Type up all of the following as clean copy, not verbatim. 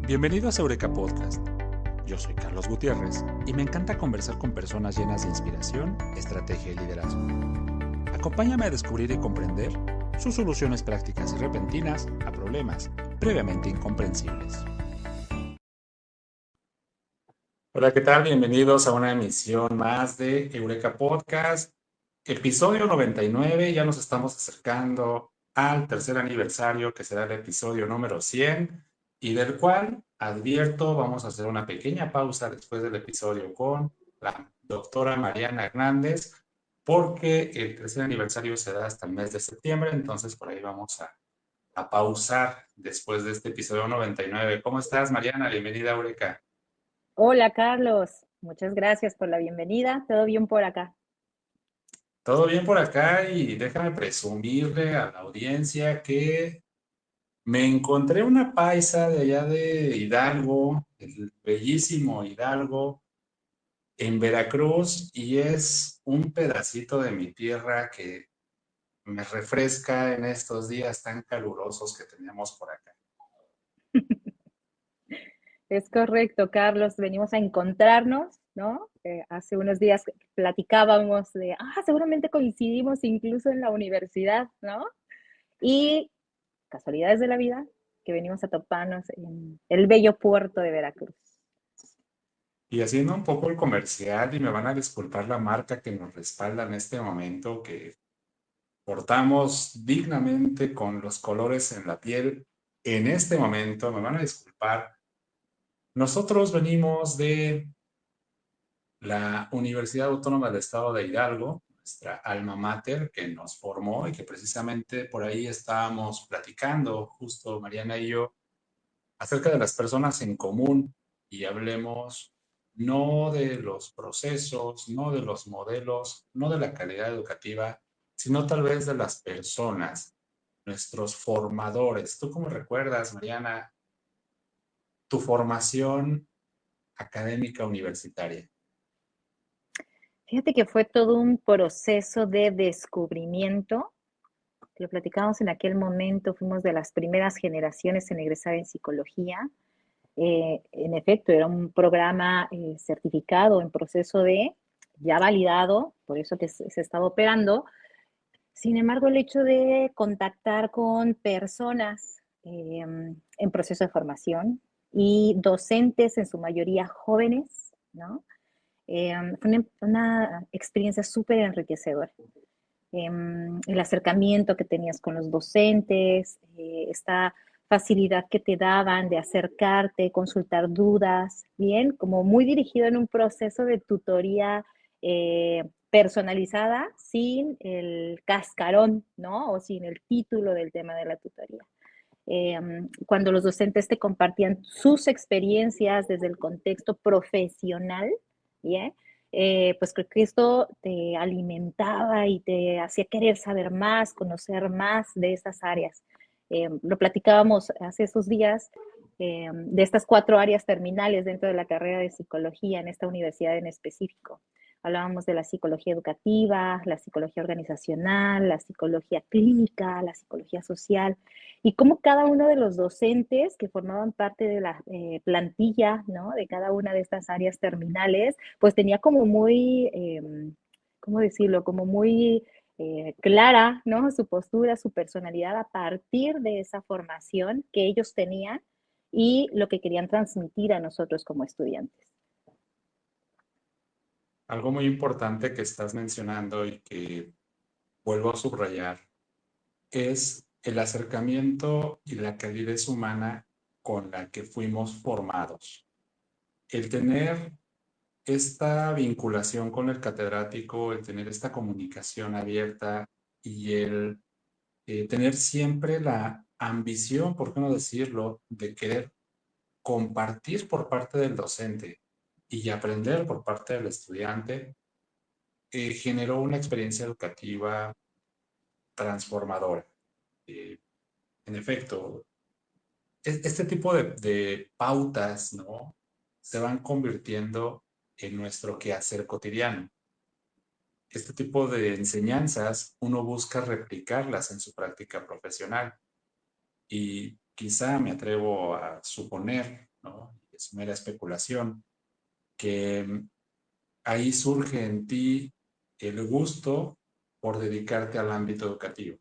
Bienvenidos a Eureka Podcast. Yo soy Carlos Gutiérrez y me encanta conversar con personas llenas de inspiración, estrategia y liderazgo. Acompáñame a descubrir y comprender sus soluciones prácticas y repentinas a problemas previamente incomprensibles. Hola, ¿qué tal? Bienvenidos a una emisión más de Eureka Podcast, episodio 99. Ya nos estamos acercando al tercer aniversario, que será el episodio número 100, y del cual, advierto, vamos a hacer una pequeña pausa después del episodio con la doctora Mariana Hernández, porque el tercer aniversario será hasta el mes de septiembre, entonces por ahí vamos a pausar después de este episodio 99. ¿Cómo estás, Mariana? Bienvenida a Eureka. Hola Carlos, muchas gracias por la bienvenida. ¿Todo bien por acá? Todo bien por acá y déjame presumirle a la audiencia que me encontré una paisa de allá de Hidalgo, el bellísimo Hidalgo, en Veracruz, y es un pedacito de mi tierra que me refresca en estos días tan calurosos que tenemos por acá. Es correcto, Carlos. Venimos a encontrarnos, ¿no? Hace unos días platicábamos de, seguramente coincidimos incluso en la universidad, ¿no? Y casualidades de la vida, que venimos a toparnos en el bello puerto de Veracruz. Y haciendo un poco el comercial, y me van a disculpar la marca que nos respalda en este momento, que portamos dignamente con los colores en la piel. En este momento, me van a disculpar, nosotros venimos de la Universidad Autónoma del Estado de Hidalgo, nuestra alma mater que nos formó y que precisamente por ahí estábamos platicando, justo Mariana y yo, acerca de las personas en común, y hablemos no de los procesos, no de los modelos, no de la calidad educativa, sino tal vez de las personas, nuestros formadores. ¿Tú cómo recuerdas, Mariana, tu formación académica universitaria? Fíjate que fue todo un proceso de descubrimiento. Lo platicábamos en aquel momento, fuimos de las primeras generaciones en egresar en psicología. En efecto, era un programa certificado en proceso de, ya validado, por eso que se estaba operando. Sin embargo, el hecho de contactar con personas en proceso de formación y docentes, en su mayoría jóvenes, ¿no? Fue una experiencia súper enriquecedora. El acercamiento que tenías con los docentes, esta facilidad que te daban de acercarte, consultar dudas, bien, como muy dirigido en un proceso de tutoría personalizada sin el cascarón, ¿no? O sin el título del tema de la tutoría. Cuando los docentes te compartían sus experiencias desde el contexto profesional, ¿bien? Pues creo que esto te alimentaba y te hacía querer saber más, conocer más de estas áreas. Lo platicábamos hace esos días de estas 4 áreas terminales dentro de la carrera de psicología en esta universidad en específico. Hablábamos de la psicología educativa, la psicología organizacional, la psicología clínica, la psicología social, y cómo cada uno de los docentes que formaban parte de la plantilla, ¿no? De cada una de estas áreas terminales, pues tenía como muy, ¿cómo decirlo? Como muy clara, ¿no? Su postura, su personalidad a partir de esa formación que ellos tenían y lo que querían transmitir a nosotros como estudiantes. Algo muy importante que estás mencionando y que vuelvo a subrayar es el acercamiento y la calidez humana con la que fuimos formados. El tener esta vinculación con el catedrático, el tener esta comunicación abierta y el tener siempre la ambición, por qué no decirlo, de querer compartir por parte del docente y aprender por parte del estudiante, generó una experiencia educativa transformadora. Eh, en efecto, este tipo de pautas, ¿no? Se van convirtiendo en nuestro quehacer cotidiano. Este tipo de enseñanzas uno busca replicarlas en su práctica profesional, y quizá me atrevo a suponer ¿no? Es mera especulación, que ahí surge en ti el gusto por dedicarte al ámbito educativo.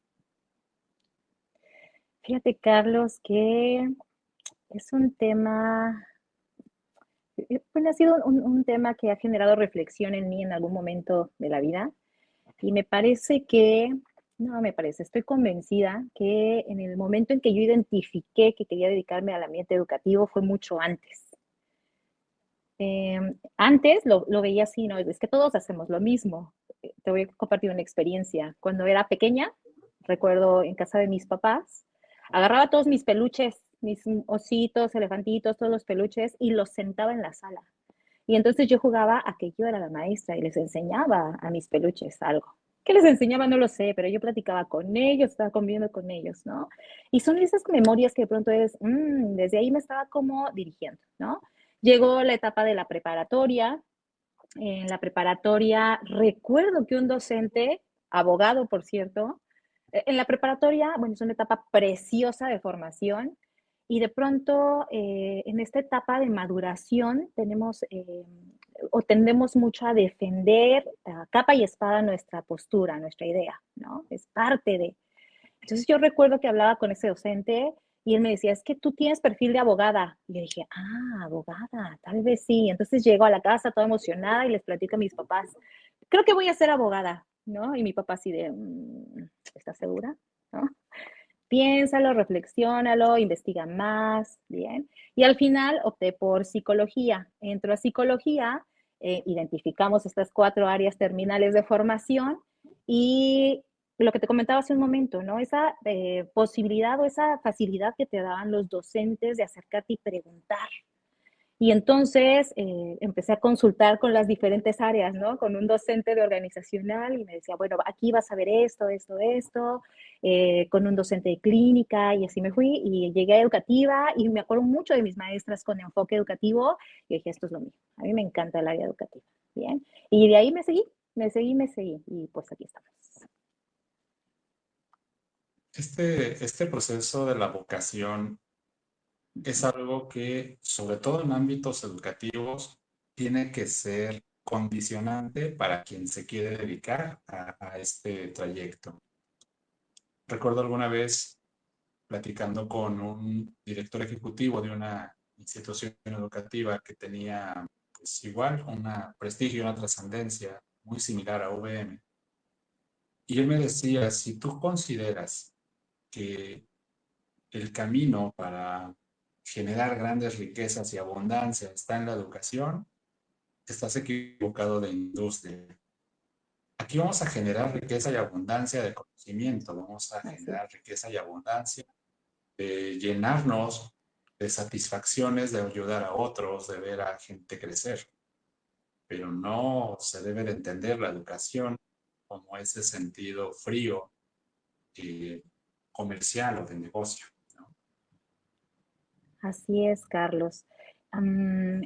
Fíjate, Carlos, que es un tema, bueno, ha sido un tema que ha generado reflexión en mí en algún momento de la vida y me parece que, no me parece, estoy convencida que en el momento en que yo identifiqué que quería dedicarme al ambiente educativo fue mucho antes. Antes lo veía así, ¿no? Es que todos hacemos lo mismo. Te voy a compartir una experiencia. Cuando era pequeña, recuerdo en casa de mis papás, agarraba todos mis peluches, mis ositos, elefantitos, todos los peluches y los sentaba en la sala. Y entonces yo jugaba a que yo era la maestra y les enseñaba a mis peluches algo. ¿Qué les enseñaba? No lo sé, pero yo platicaba con ellos, estaba conviviendo con ellos, ¿no? Y son esas memorias que de pronto desde ahí me estaba como dirigiendo, ¿no? Llegó la etapa de la preparatoria. En la preparatoria recuerdo que un docente, abogado por cierto, en la preparatoria, bueno, es una etapa preciosa de formación y de pronto en esta etapa de maduración tenemos o tendemos mucho a defender a capa y espada nuestra postura, nuestra idea, ¿no? Es parte de... Entonces yo recuerdo que hablaba con ese docente y él me decía, es que tú tienes perfil de abogada. Y yo dije, abogada, tal vez sí. Entonces llego a la casa toda emocionada y les platico a mis papás, creo que voy a ser abogada, ¿no? Y mi papá así de, ¿estás segura? ¿No? Piénsalo, reflexiónalo, investiga más, ¿bien? Y al final opté por psicología. Entro a psicología, identificamos estas 4 áreas terminales de formación y lo que te comentaba hace un momento, ¿no? Esa posibilidad o esa facilidad que te daban los docentes de acercarte y preguntar, y entonces empecé a consultar con las diferentes áreas, ¿no? Con un docente de organizacional y me decía, bueno, aquí vas a ver esto, esto, esto, con un docente de clínica y así me fui y llegué a educativa y me acuerdo mucho de mis maestras con enfoque educativo y dije, esto es lo mío, a mí me encanta el área educativa, ¿bien? Y de ahí me seguí y pues aquí estamos. Este proceso de la vocación es algo que, sobre todo en ámbitos educativos, tiene que ser condicionante para quien se quiere dedicar a este trayecto. Recuerdo alguna vez platicando con un director ejecutivo de una institución educativa que tenía pues, igual un prestigio y una trascendencia muy similar a UVM. Y él me decía, si tú consideras que el camino para generar grandes riquezas y abundancia está en la educación, estás equivocado de industria. Aquí vamos a generar riqueza y abundancia de conocimiento, vamos a generar riqueza y abundancia de llenarnos de satisfacciones, de ayudar a otros, de ver a gente crecer. Pero no se debe de entender la educación como ese sentido frío comercial o de negocio, ¿no? Así es, Carlos. Am,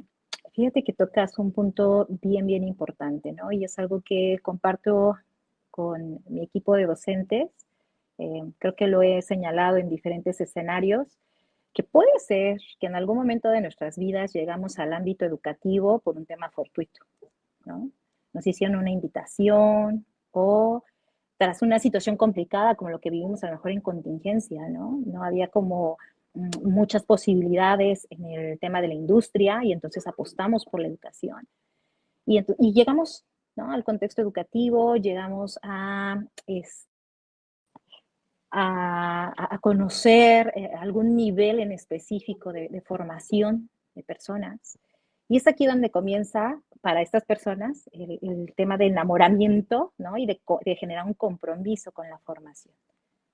Fíjate que tocas un punto bien, bien importante, ¿no? Y es algo que comparto con mi equipo de docentes. Creo que lo he señalado en diferentes escenarios, que puede ser que en algún momento de nuestras vidas llegamos al ámbito educativo por un tema fortuito, ¿no? Nos hicieron una invitación o tras una situación complicada como lo que vivimos a lo mejor en contingencia, ¿no? No había como muchas posibilidades en el tema de la industria y entonces apostamos por la educación. Y llegamos, ¿no? Al contexto educativo, llegamos a conocer algún nivel en específico de formación de personas. Y es aquí donde comienza para estas personas el tema de enamoramiento, ¿no? Y de generar un compromiso con la formación.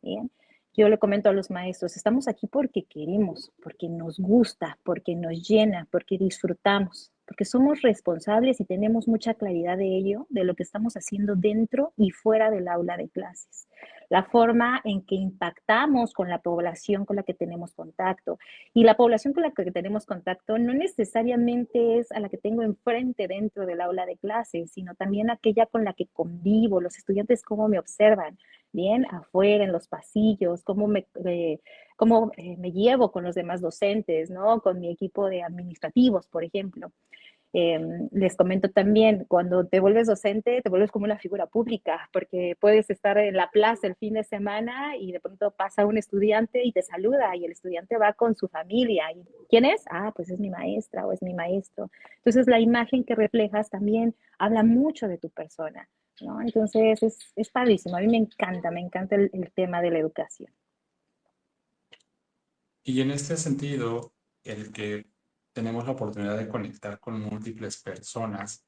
Bien. Yo le comento a los maestros, estamos aquí porque queremos, porque nos gusta, porque nos llena, porque disfrutamos, porque somos responsables y tenemos mucha claridad de ello, de lo que estamos haciendo dentro y fuera del aula de clases. La forma en que impactamos con la población con la que tenemos contacto. Y la población con la que tenemos contacto no necesariamente es a la que tengo enfrente dentro del aula de clases, sino también aquella con la que convivo, los estudiantes cómo me observan, bien, afuera, en los pasillos, cómo me llevo con los demás docentes, ¿no? Con mi equipo de administrativos, por ejemplo. Les comento también, cuando te vuelves docente, te vuelves como una figura pública, porque puedes estar en la plaza el fin de semana y de pronto pasa un estudiante y te saluda y el estudiante va con su familia. ¿Y quién es? Ah, pues es mi maestra o es mi maestro. Entonces la imagen que reflejas también habla mucho de tu persona, ¿no? Entonces es padrísimo. A mí me encanta el tema de la educación. Y en este sentido, el que tenemos la oportunidad de conectar con múltiples personas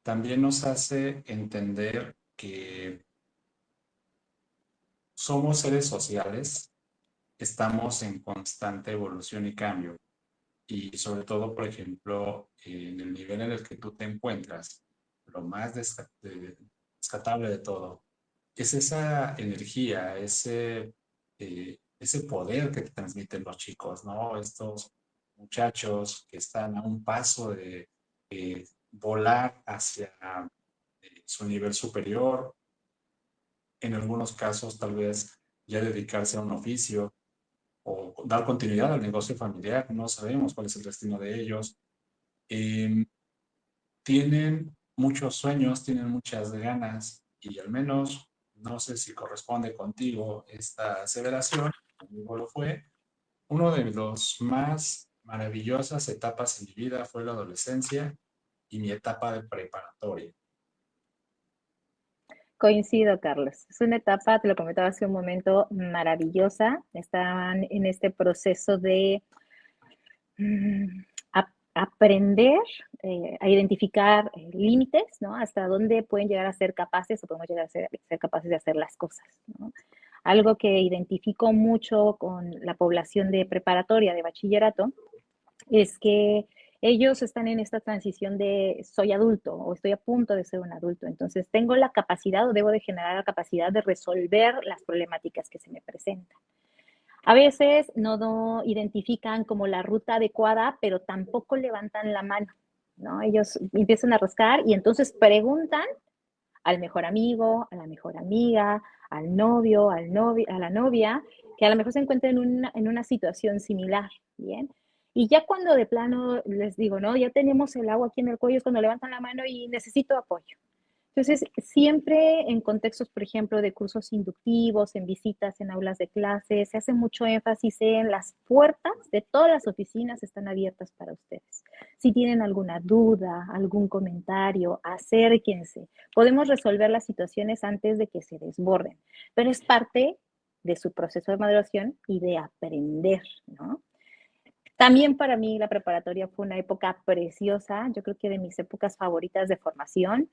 también nos hace entender que somos seres sociales, estamos en constante evolución y cambio. Y sobre todo, por ejemplo, en el nivel en el que tú te encuentras, lo más descartable de todo es esa energía, ese poder que te transmiten los chicos, ¿no? Estos muchachos que están a un paso de volar hacia su nivel superior, en algunos casos tal vez ya dedicarse a un oficio o dar continuidad al negocio familiar, no sabemos cuál es el destino de ellos. Eh, Tienen muchos sueños, tienen muchas ganas y al menos, no sé si corresponde contigo esta aseveración, conmigo lo fue, uno de los más maravillosas etapas en mi vida fue la adolescencia y mi etapa de preparatoria. Coincido, Carlos. Es una etapa, te lo comentaba hace un momento, maravillosa. Estaban en este proceso de mm, aprender a identificar límites, ¿no? Hasta dónde pueden llegar a ser capaces o podemos llegar a ser capaces de hacer las cosas, ¿no? Algo que identifico mucho con la población de preparatoria, de bachillerato, es que ellos están en esta transición de soy adulto o estoy a punto de ser un adulto. Entonces, tengo la capacidad o debo de generar la capacidad de resolver las problemáticas que se me presentan. A veces no identifican como la ruta adecuada, pero tampoco levantan la mano, ¿no? Ellos empiezan a rascar y entonces preguntan al mejor amigo, a la mejor amiga, al novio, a la novia, que a lo mejor se encuentren en una situación similar, ¿bien? Y ya cuando de plano les digo, no, ya tenemos el agua aquí en el cuello, es cuando levantan la mano y necesito apoyo. Entonces, siempre en contextos, por ejemplo, de cursos inductivos, en visitas, en aulas de clases, se hace mucho énfasis en las puertas de todas las oficinas están abiertas para ustedes. Si tienen alguna duda, algún comentario, acérquense. Podemos resolver las situaciones antes de que se desborden, pero es parte de su proceso de maduración y de aprender, ¿no? También para mí la preparatoria fue una época preciosa, yo creo que de mis épocas favoritas de formación.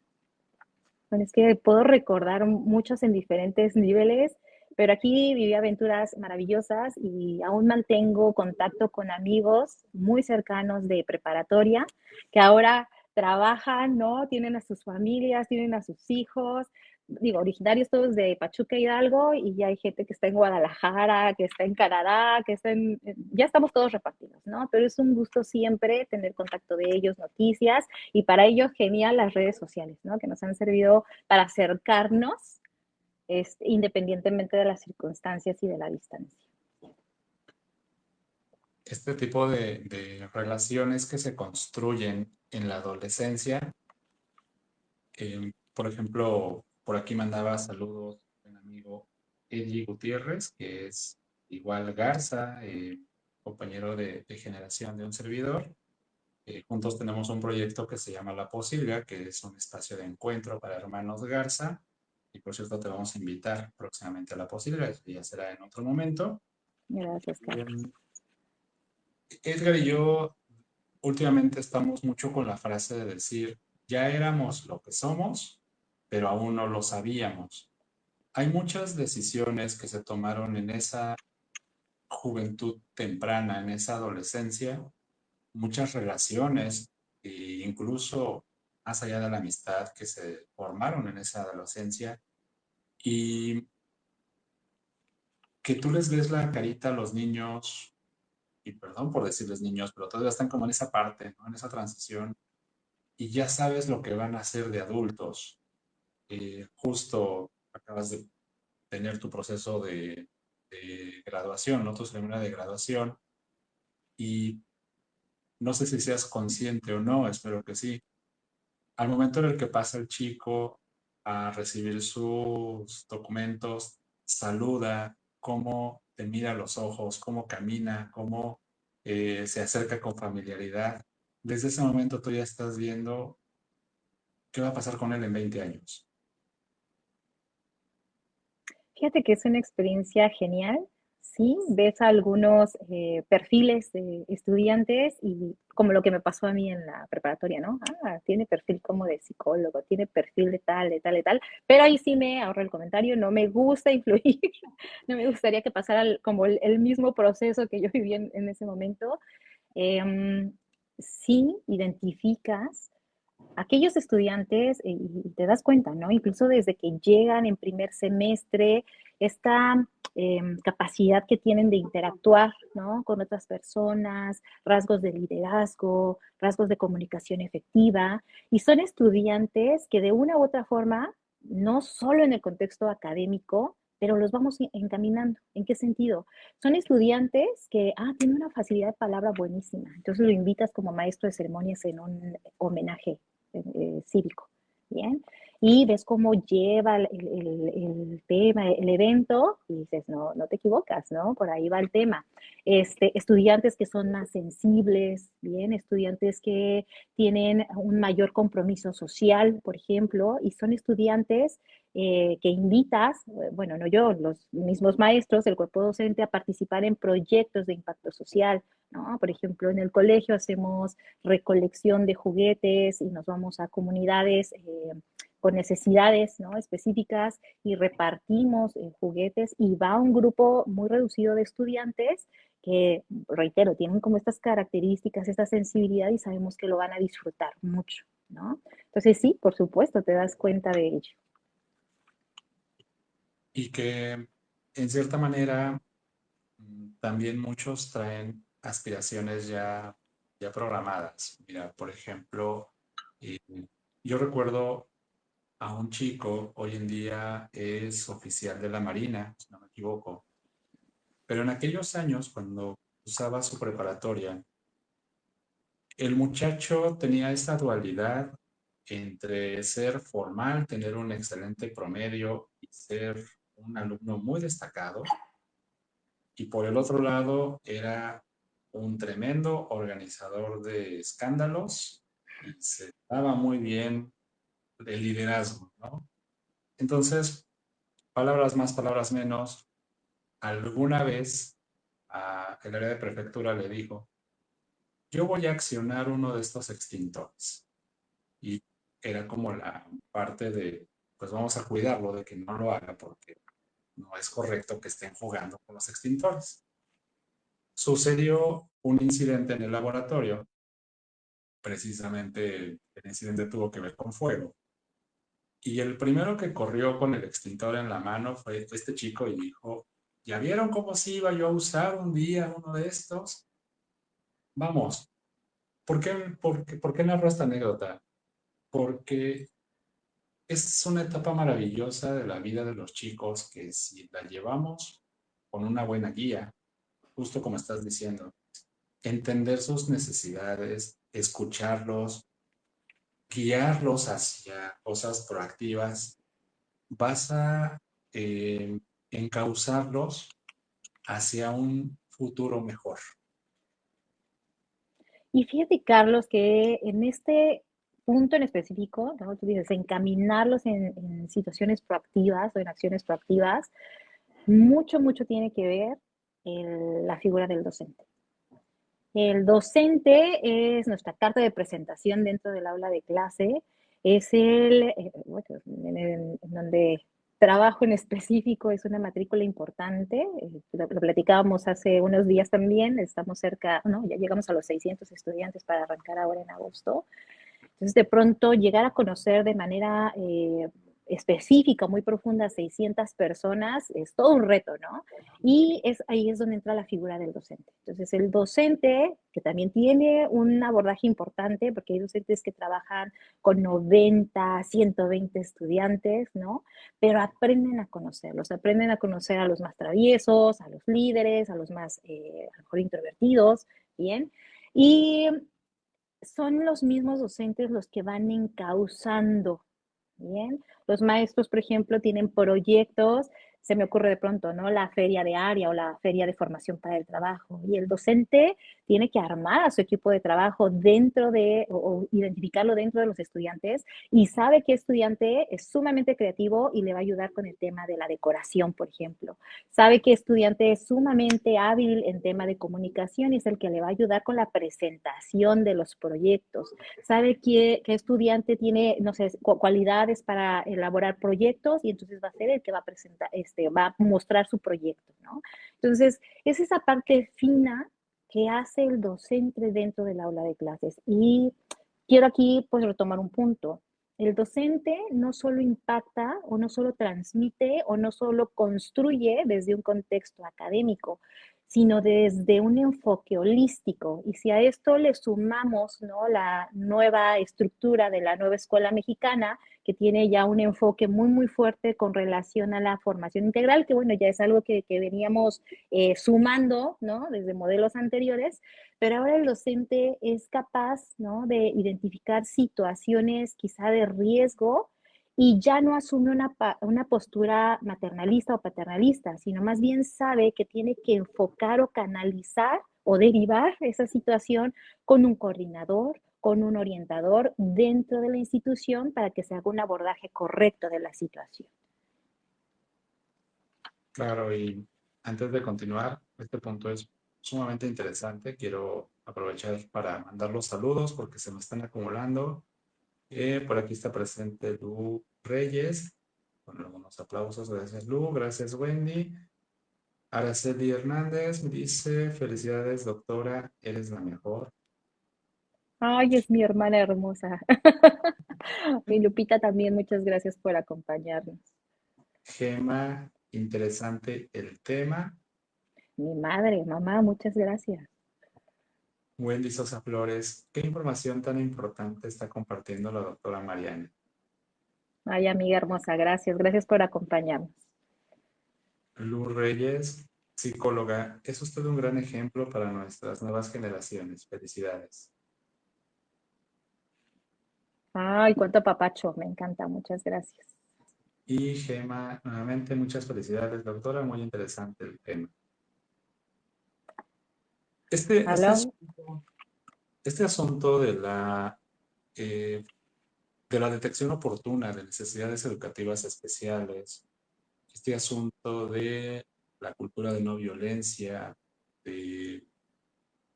Bueno, es que puedo recordar muchos en diferentes niveles, pero aquí viví aventuras maravillosas y aún mantengo contacto con amigos muy cercanos de preparatoria que ahora trabajan, ¿no? Tienen a sus familias, tienen a sus hijos, digo, originarios todos de Pachuca Hidalgo y ya hay gente que está en Guadalajara, que está en Canadá, ya estamos todos repartidos, ¿no? Pero es un gusto siempre tener contacto de ellos, noticias y para ello genial las redes sociales, ¿no? Que nos han servido para acercarnos independientemente de las circunstancias y de la distancia. Este tipo de relaciones que se construyen en la adolescencia, por ejemplo, por aquí mandaba saludos un amigo Eddie Gutiérrez, que es igual Garza, compañero de generación de un servidor. Juntos tenemos un proyecto que se llama La Posibilidad, que es un espacio de encuentro para hermanos Garza. Y por cierto, te vamos a invitar próximamente a La Posibilidad, ya será en otro momento. Gracias, Carlos. Eh, Edgar y yo últimamente estamos mucho con la frase de decir, ya éramos lo que somos, pero aún no lo sabíamos. Hay muchas decisiones que se tomaron en esa juventud temprana, en esa adolescencia, muchas relaciones e incluso más allá de la amistad que se formaron en esa adolescencia y que tú les ves la carita a los niños, y perdón por decirles niños, pero todavía están como en esa parte, ¿no? En esa transición y ya sabes lo que van a hacer de adultos. Justo acabas tener tu proceso de graduación, ¿no? Tu ceremonia de graduación. Y no sé si seas consciente o no, espero que sí. Al momento en el que pasa el chico a recibir sus documentos, saluda, cómo te mira a los ojos, cómo camina, cómo se acerca con familiaridad. Desde ese momento tú ya estás viendo qué va a pasar con él en 20 años. Fíjate que es una experiencia genial, sí, ves algunos perfiles de estudiantes y como lo que me pasó a mí en la preparatoria, ¿no? Ah, tiene perfil como de psicólogo, tiene perfil de tal, de tal, de tal, pero ahí sí me ahorro el comentario, no me gusta influir, no me gustaría que pasara como el mismo proceso que yo viví en ese momento. Eh, sí, identificas aquellos estudiantes, y te das cuenta, ¿no? Incluso desde que llegan en primer semestre, esta capacidad que tienen de interactuar, ¿no? Con otras personas, rasgos de liderazgo, rasgos de comunicación efectiva, y son estudiantes que de una u otra forma, no solo en el contexto académico, pero los vamos encaminando. ¿En qué sentido? Son estudiantes que, tienen una facilidad de palabra buenísima, entonces lo invitas como maestro de ceremonias en un homenaje cívico, ¿bien? Y ves cómo lleva el tema, el evento, y dices, no, no te equivocas, ¿no? Por ahí va el tema. Estudiantes que son más sensibles, ¿bien? Estudiantes que tienen un mayor compromiso social, por ejemplo, y son estudiantes que invitas, bueno, no yo, los mismos maestros, el cuerpo docente, a participar en proyectos de impacto social, ¿no? Por ejemplo, en el colegio hacemos recolección de juguetes y nos vamos a comunidades con necesidades, ¿no? Específicas y repartimos juguetes y va un grupo muy reducido de estudiantes que, reitero, tienen como estas características, esta sensibilidad y sabemos que lo van a disfrutar mucho, ¿no? Entonces sí, por supuesto, te das cuenta de ello. Y que en cierta manera también muchos traen aspiraciones ya programadas. Mira, por ejemplo, eh, yo recuerdo a un chico, hoy en día es oficial de la Marina, si no me equivoco, pero en aquellos años, cuando usaba su preparatoria, el muchacho tenía esta dualidad entre ser formal, tener un excelente promedio y ser un alumno muy destacado, y por el otro lado era un tremendo organizador de escándalos y se daba muy bien el liderazgo, ¿no? Entonces, palabras más, palabras menos, alguna vez el área de prefectura le dijo, yo voy a accionar uno de estos extintores. Y era como la parte de, pues vamos a cuidarlo de que no lo haga porque no es correcto que estén jugando con los extintores. Sucedió un incidente en el laboratorio, precisamente el incidente tuvo que ver con fuego. Y el primero que corrió con el extintor en la mano fue este chico y dijo, ¿ya vieron cómo se iba yo a usar un día uno de estos? Vamos, ¿por qué narro esta anécdota? Porque es una etapa maravillosa de la vida de los chicos que si la llevamos con una buena guía, justo como estás diciendo, entender sus necesidades, escucharlos, guiarlos hacia cosas proactivas, vas a eh, encauzarlos hacia un futuro mejor. Y fíjate, Carlos, que en este punto en específico, ¿no? Tú dices, encaminarlos en situaciones proactivas o en acciones proactivas, mucho, mucho tiene que ver la figura del docente. El docente es nuestra carta de presentación dentro del aula de clase, es bueno, en donde trabajo en específico es una matrícula importante, lo platicábamos hace unos días también, estamos cerca, ¿no? Ya llegamos a los 600 estudiantes para arrancar ahora en agosto. Entonces, de pronto, llegar a conocer de manera específica, muy profunda, 600 personas, es todo un reto, ¿no? Y ahí es donde entra la figura del docente. Entonces, el docente, que también tiene un abordaje importante, porque hay docentes que trabajan con 90, 120 estudiantes, ¿no? Pero aprenden a conocerlos, aprenden a conocer a los más traviesos, a los líderes, a los más, a lo mejor introvertidos, ¿bien? Y son los mismos docentes los que van encauzando. Bien, los maestros, por ejemplo, tienen proyectos, se me ocurre de pronto, ¿no? La feria de área o la feria de formación para el trabajo. Y el docente tiene que armar a su equipo de trabajo dentro de, o identificarlo dentro de los estudiantes y sabe que estudiante es sumamente creativo y le va a ayudar con el tema de la decoración, por ejemplo. Sabe que estudiante es sumamente hábil en tema de comunicación y es el que le va a ayudar con la presentación de los proyectos. Sabe que estudiante tiene, no sé, cualidades para elaborar proyectos y entonces va a ser el que va a presentar, va a mostrar su proyecto, ¿no? Entonces, es esa parte fina que hace el docente dentro del aula de clases. Y quiero aquí, pues, retomar un punto. El docente no solo impacta o no solo transmite o no solo construye desde un contexto académico, sino desde un enfoque holístico. Y si a esto le sumamos, ¿no?, la nueva estructura de la nueva escuela mexicana, que tiene ya un enfoque muy, muy fuerte con relación a la formación integral, que bueno, ya es algo que veníamos sumando, ¿no?, desde modelos anteriores, pero ahora el docente es capaz, ¿no?, de identificar situaciones quizá de riesgo y ya no asume una postura maternalista o paternalista, sino más bien sabe que tiene que enfocar o canalizar o derivar esa situación con un coordinador, con un orientador dentro de la institución para que se haga un abordaje correcto de la situación. Claro, y antes de continuar, este punto es sumamente interesante. Quiero aprovechar para mandar los saludos porque se me están acumulando. Por aquí está presente Lu Reyes, con algunos aplausos. Gracias, Lu. Gracias, Wendy. Araceli Hernández me dice, felicidades, doctora, eres la mejor. Ay, es mi hermana hermosa. Y Lupita también, muchas gracias por acompañarnos. Gema, interesante el tema. Mi madre, mamá, muchas gracias. Wendy Sosa Flores, ¿qué información tan importante está compartiendo la doctora Mariana? Ay, amiga hermosa, gracias. Gracias por acompañarnos. Lu Reyes, psicóloga, es usted un gran ejemplo para nuestras nuevas generaciones. Felicidades. Ay, cuánto papacho, me encanta, muchas gracias. Y Gema, nuevamente muchas felicidades, doctora, muy interesante el tema. Este, este ¿Aló? asunto, este asunto eh, de la detección oportuna de necesidades educativas especiales, este asunto de la cultura de no violencia, de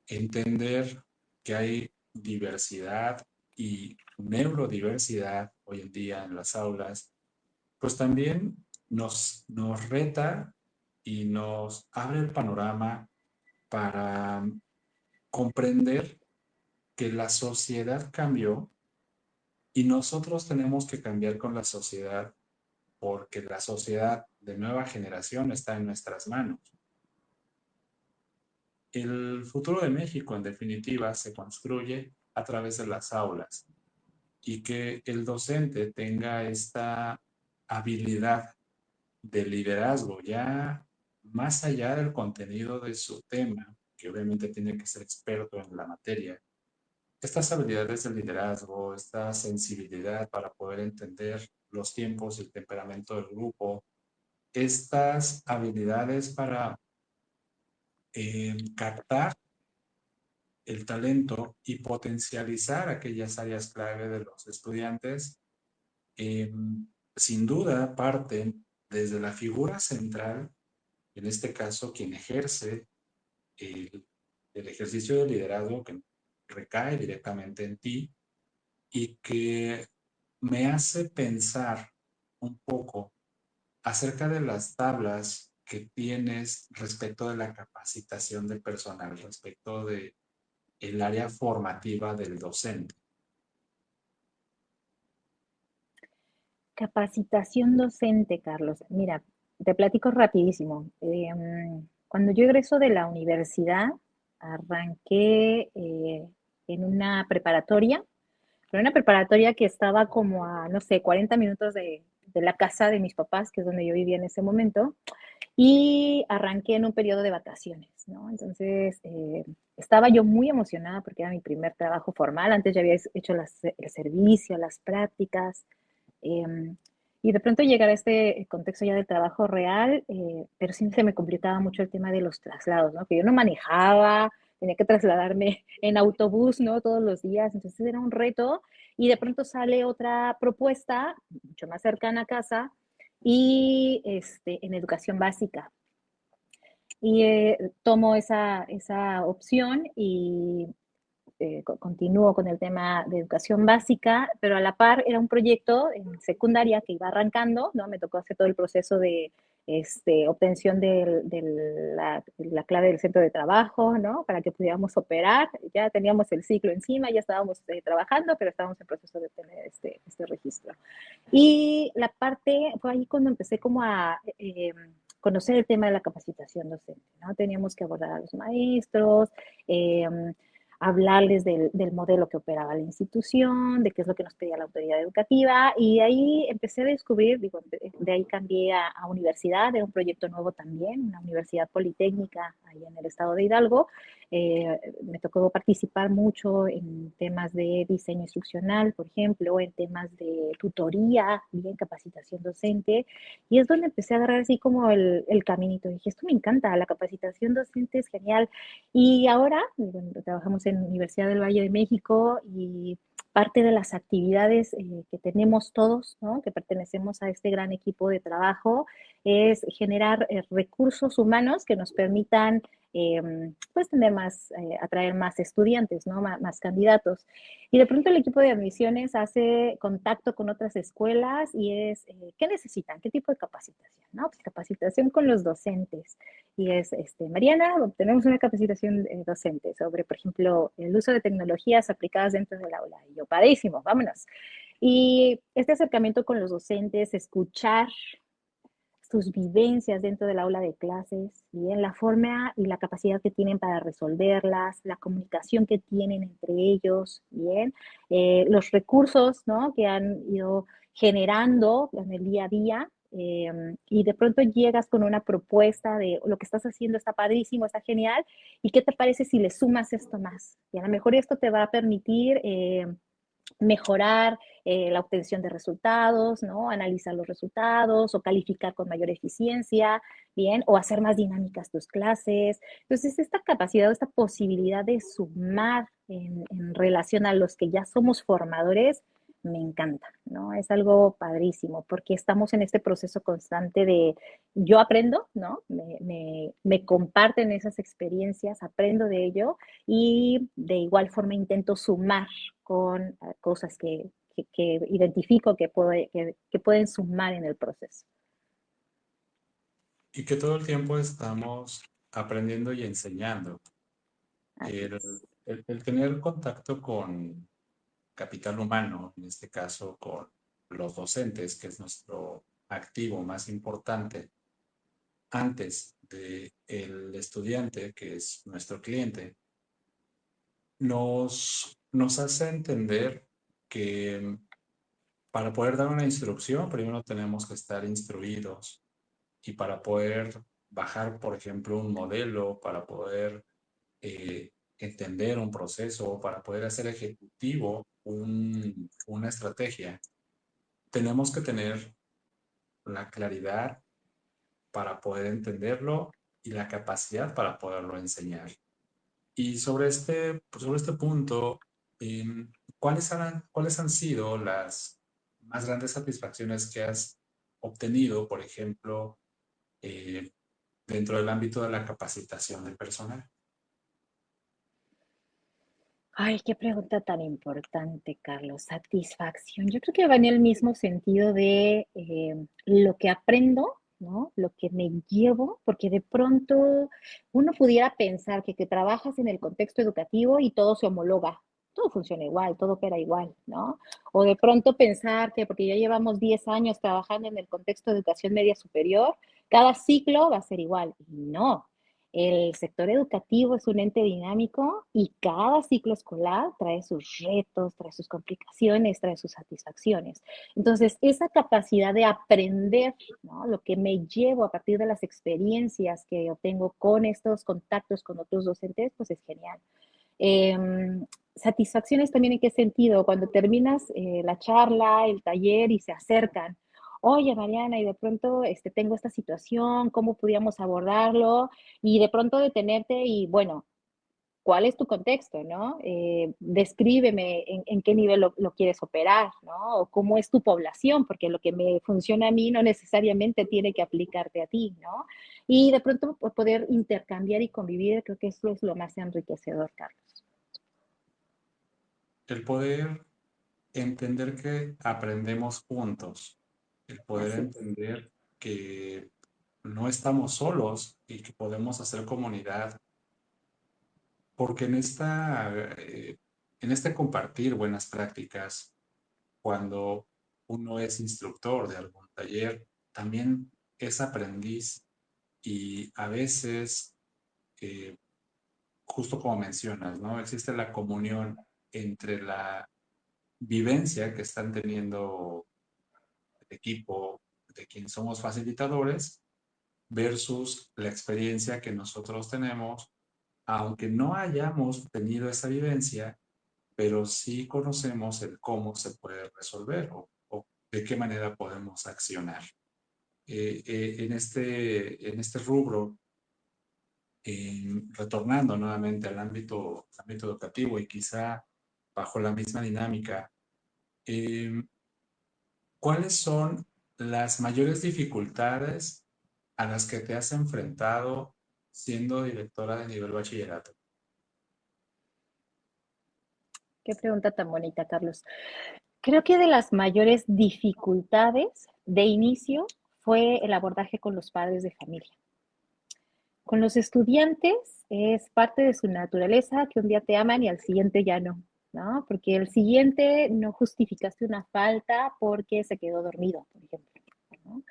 entender que hay diversidad y neurodiversidad hoy en día en las aulas, pues también nos reta y nos abre el panorama para comprender que la sociedad cambió y nosotros tenemos que cambiar con la sociedad porque la sociedad de nueva generación está en nuestras manos. El futuro de México, en definitiva, se construye a través de las aulas y que el docente tenga esta habilidad de liderazgo ya más allá del contenido de su tema, que obviamente tiene que ser experto en la materia. Estas habilidades de liderazgo, esta sensibilidad para poder entender los tiempos y el temperamento del grupo, estas habilidades para captar el talento y potencializar aquellas áreas clave de los estudiantes, eh, sin duda parten desde la figura central, en este caso quien ejerce el, el ejercicio de liderazgo que recae directamente en ti y que me hace pensar un poco acerca de las tablas que tienes respecto de la capacitación del personal, respecto de el área formativa del docente. Capacitación docente, Carlos. Mira, te platico rapidísimo. Cuando yo egreso de la universidad, arranqué en una preparatoria, pero una preparatoria que estaba como a, no sé, 40 minutos de la casa de mis papás, que es donde yo vivía en ese momento, y arranqué en un periodo de vacaciones, ¿no? Entonces, estaba yo muy emocionada porque era mi primer trabajo formal. Antes ya había hecho el servicio, las prácticas. Eh, y de pronto llegar a este contexto ya de trabajo real, pero sí se me complicaba mucho el tema de los traslados, ¿no? Que yo no manejaba, tenía que trasladarme en autobús, ¿no? Todos los días, entonces era un reto. Y de pronto sale otra propuesta, mucho más cercana a casa, y en educación básica. Y tomo esa opción y continúo con el tema de educación básica, pero a la par era un proyecto en secundaria que iba arrancando, ¿no? Me tocó hacer todo el proceso de obtención de la clave del centro de trabajo, ¿no? Para que pudiéramos operar. Ya teníamos el ciclo encima, ya estábamos trabajando, pero estábamos en proceso de tener este registro. Y la parte, fue ahí cuando empecé como a conocer el tema de la capacitación docente, ¿no? Teníamos que abordar a los maestros, eh, hablarles del modelo que operaba la institución, de qué es lo que nos pedía la autoridad educativa, y ahí empecé a descubrir, digo, de ahí cambié a universidad, era un proyecto nuevo también, una universidad politécnica ahí en el estado de Hidalgo. Me tocó participar mucho en temas de diseño instruccional, por ejemplo, en temas de tutoría, bien capacitación docente, y es donde empecé a agarrar así como el caminito. Dije, esto me encanta, la capacitación docente es genial. Y ahora, bueno, trabajamos en Universidad del Valle de México y parte de las actividades que tenemos todos, ¿no? Que pertenecemos a este gran equipo de trabajo, es generar recursos humanos que nos permitan pues tener más, atraer más estudiantes, ¿no? Más candidatos. Y de pronto el equipo de admisiones hace contacto con otras escuelas y es, ¿qué necesitan? ¿Qué tipo de capacitación? ¿No? Pues capacitación con los docentes. Y es, Mariana, tenemos una capacitación docente sobre, por ejemplo, el uso de tecnologías aplicadas dentro del aula. Y yo, padrísimo, vámonos. Y este acercamiento con los docentes, escuchar sus vivencias dentro del aula de clases, bien, la forma y la capacidad que tienen para resolverlas, la comunicación que tienen entre ellos, bien, los recursos, ¿no? Que han ido generando en el día a día. Y de pronto llegas con una propuesta de lo que estás haciendo está padrísimo, está genial, y qué te parece si le sumas esto más. Y a lo mejor esto te va a permitir mejorar la obtención de resultados, ¿no? Analizar los resultados o calificar con mayor eficiencia, ¿bien? O hacer más dinámicas tus clases. Entonces, esta capacidad, esta posibilidad de sumar en relación a los que ya somos formadores, me encanta, ¿no? Es algo padrísimo porque estamos en este proceso constante de yo aprendo, ¿no? Me comparten esas experiencias, aprendo de ello y de igual forma intento sumar con cosas que identifico que pueden sumar en el proceso. Y que todo el tiempo estamos aprendiendo y enseñando. Así El, es. el tener contacto con capital humano, en este caso con los docentes, que es nuestro activo más importante, antes del estudiante, que es nuestro cliente, nos hace entender que para poder dar una instrucción, primero tenemos que estar instruidos y para poder bajar, por ejemplo, un modelo, para poder entender un proceso, para poder hacer ejecutivo una estrategia, tenemos que tener la claridad para poder entenderlo y la capacidad para poderlo enseñar. Y sobre este punto, ¿cuáles han sido las más grandes satisfacciones que has obtenido, por ejemplo, eh, dentro del ámbito de la capacitación del personal? Ay, qué pregunta tan importante, Carlos. Satisfacción. Yo creo que va en el mismo sentido de lo que aprendo, ¿no? Lo que me llevo, porque de pronto uno pudiera pensar que trabajas en el contexto educativo y todo se homologa, todo funciona igual, todo opera igual, ¿no? O de pronto pensar que porque ya llevamos 10 años trabajando en el contexto de educación media superior, cada ciclo va a ser igual. No, el sector educativo es un ente dinámico y cada ciclo escolar trae sus retos, trae sus complicaciones, trae sus satisfacciones. Entonces, esa capacidad de aprender, ¿no? Lo que me llevo a partir de las experiencias que obtengo con estos contactos con otros docentes, pues es genial. Eh, Satisfacciones también en qué sentido, cuando terminas la charla, el taller y se acercan, oye Mariana, y de pronto tengo esta situación, ¿cómo podríamos abordarlo? Y de pronto detenerte y bueno, ¿cuál es tu contexto, no? Descríbeme en qué nivel lo quieres operar, ¿no? O cómo es tu población, porque lo que me funciona a mí no necesariamente tiene que aplicarte a ti, ¿no? Y de pronto poder intercambiar y convivir, creo que eso es lo más enriquecedor, Carlos. El poder entender que aprendemos juntos, el poder Así es. entender que no estamos solos y que podemos hacer comunidad, porque en este compartir buenas prácticas, cuando uno es instructor de algún taller, también es aprendiz y a veces, eh, justo como mencionas, ¿no? Existe la comunión entre la vivencia que están teniendo el equipo de quien somos facilitadores versus la experiencia que nosotros tenemos, aunque no hayamos tenido esa vivencia, pero sí conocemos el cómo se puede resolver o de qué manera podemos accionar. En este rubro, retornando nuevamente al ámbito educativo y quizá bajo la misma dinámica, eh, ¿cuáles son las mayores dificultades a las que te has enfrentado siendo directora de nivel bachillerato? Qué pregunta tan bonita, Carlos. Creo que de las mayores dificultades de inicio fue el abordaje con los padres de familia. Con los estudiantes es parte de su naturaleza que un día te aman y al siguiente ya no, ¿no? Porque el siguiente no justificaste una falta porque se quedó dormido, por ejemplo, ¿no?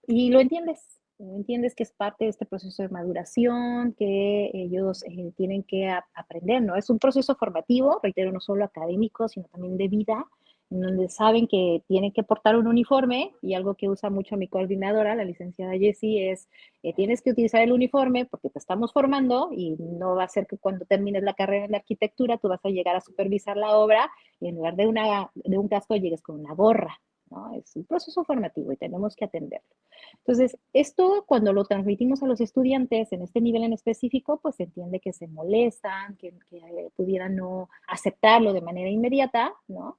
Y lo entiendes que es parte de este proceso de maduración, que ellos tienen que aprender, ¿no? Es un proceso formativo, reitero, no solo académico, sino también de vida, en donde saben que tienen que portar un uniforme y algo que usa mucho mi coordinadora, la licenciada Jessie, es tienes que utilizar el uniforme porque te estamos formando y no va a ser que cuando termines la carrera en la arquitectura tú vas a llegar a supervisar la obra y en lugar de un casco llegues con una gorra, ¿no? Es un proceso formativo y tenemos que atenderlo. Entonces, esto cuando lo transmitimos a los estudiantes en este nivel en específico, pues se entiende que se molestan, que pudieran no aceptarlo de manera inmediata, ¿no?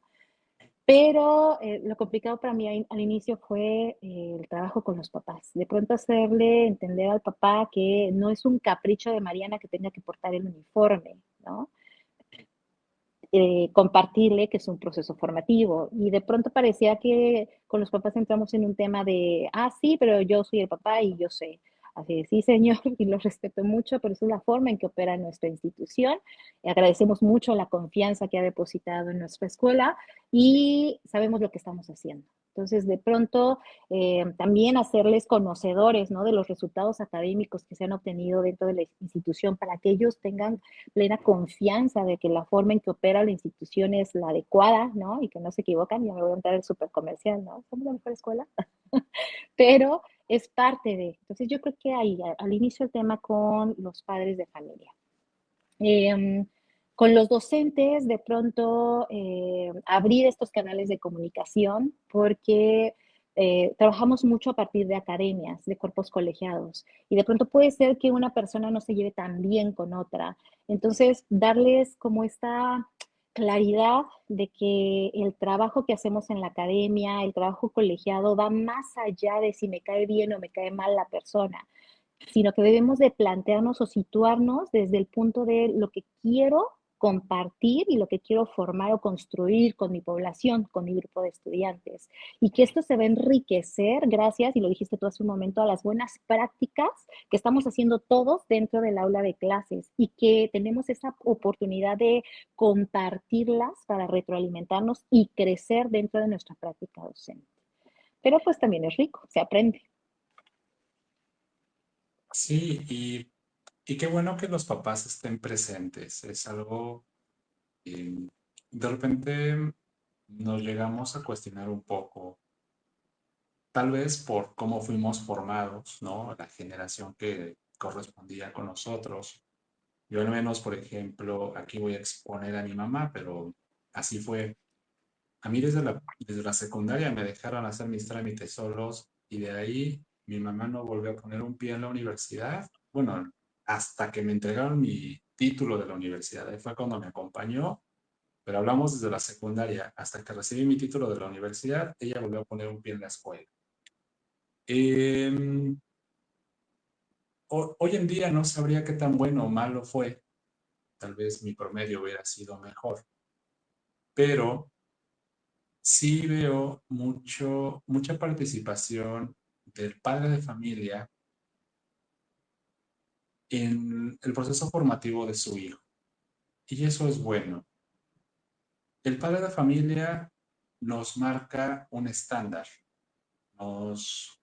Pero lo complicado para mí al inicio fue el trabajo con los papás. De pronto hacerle entender al papá que no es un capricho de Mariana que tenga que portar el uniforme, ¿no? Compartirle que es un proceso formativo. Y de pronto parecía que con los papás entramos en un tema de, ah, sí, pero yo soy el papá y yo sé. Así es, sí, señor, y lo respeto mucho, pero esa es la forma en que opera nuestra institución. Y agradecemos mucho la confianza que ha depositado en nuestra escuela y sabemos lo que estamos haciendo. Entonces, de pronto, también hacerles conocedores, ¿no? De los resultados académicos que se han obtenido dentro de la institución para que ellos tengan plena confianza de que la forma en que opera la institución es la adecuada, ¿no? Y que no se equivocan, ya me voy a entrar el súper comercial, ¿no? Somos la mejor escuela, pero es parte de. Entonces yo creo que ahí, al inicio el tema con los padres de familia. Eh, con los docentes, de pronto, abrir estos canales de comunicación, porque trabajamos mucho a partir de academias, de cuerpos colegiados, y de pronto puede ser que una persona no se lleve tan bien con otra. Entonces, darles como esta claridad de que el trabajo que hacemos en la academia, el trabajo colegiado, va más allá de si me cae bien o me cae mal la persona, sino que debemos de plantearnos o situarnos desde el punto de lo que quiero compartir y lo que quiero formar o construir con mi población, con mi grupo de estudiantes. Y que esto se va a enriquecer gracias, y lo dijiste tú hace un momento, a las buenas prácticas que estamos haciendo todos dentro del aula de clases y que tenemos esa oportunidad de compartirlas para retroalimentarnos y crecer dentro de nuestra práctica docente. Pero pues también es rico, se aprende. Sí, y qué bueno que los papás estén presentes. Es algo que de repente nos llegamos a cuestionar un poco, tal vez por cómo fuimos formados, ¿no? La generación que correspondía con nosotros. Yo al menos, por ejemplo, aquí voy a exponer a mi mamá, pero así fue. A mí desde la secundaria me dejaron hacer mis trámites solos y de ahí mi mamá no volvió a poner un pie en la universidad. Bueno, hasta que me entregaron mi título de la universidad. Ahí fue cuando me acompañó, pero hablamos desde la secundaria. Hasta que recibí mi título de la universidad, ella volvió a poner un pie en la escuela. Em, Hoy en día no sabría qué tan bueno o malo fue. Tal vez mi promedio hubiera sido mejor, pero sí veo mucha participación del padre de familia en el proceso formativo de su hijo. Y eso es bueno. El padre de familia nos marca un estándar, nos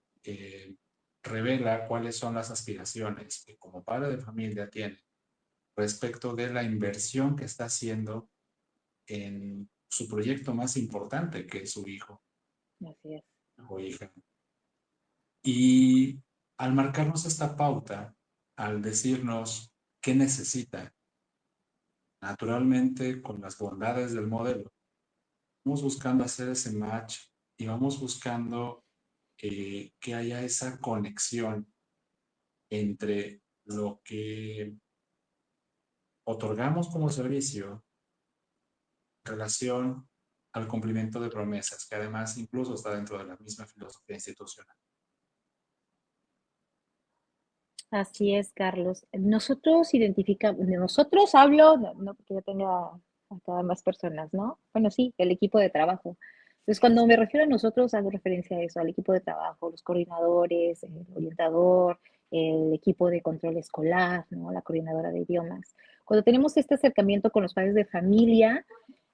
revela cuáles son las aspiraciones que como padre de familia tiene respecto de la inversión que está haciendo en su proyecto más importante, que es su hijo Así es. o hija. Y al marcarnos esta pauta, al decirnos qué necesita, naturalmente con las bondades del modelo, vamos buscando hacer ese match y vamos buscando que haya esa conexión entre lo que otorgamos como servicio en relación al cumplimiento de promesas, que además incluso está dentro de la misma filosofía institucional. Así es, Carlos. Nosotros identificamos, de nosotros hablo, no porque yo tenga acá más personas, ¿no? Bueno, sí, el equipo de trabajo. Entonces, cuando me refiero a nosotros, hago referencia a eso, al equipo de trabajo, los coordinadores, el orientador, el equipo de control escolar, ¿no? La coordinadora de idiomas. Cuando tenemos este acercamiento con los padres de familia,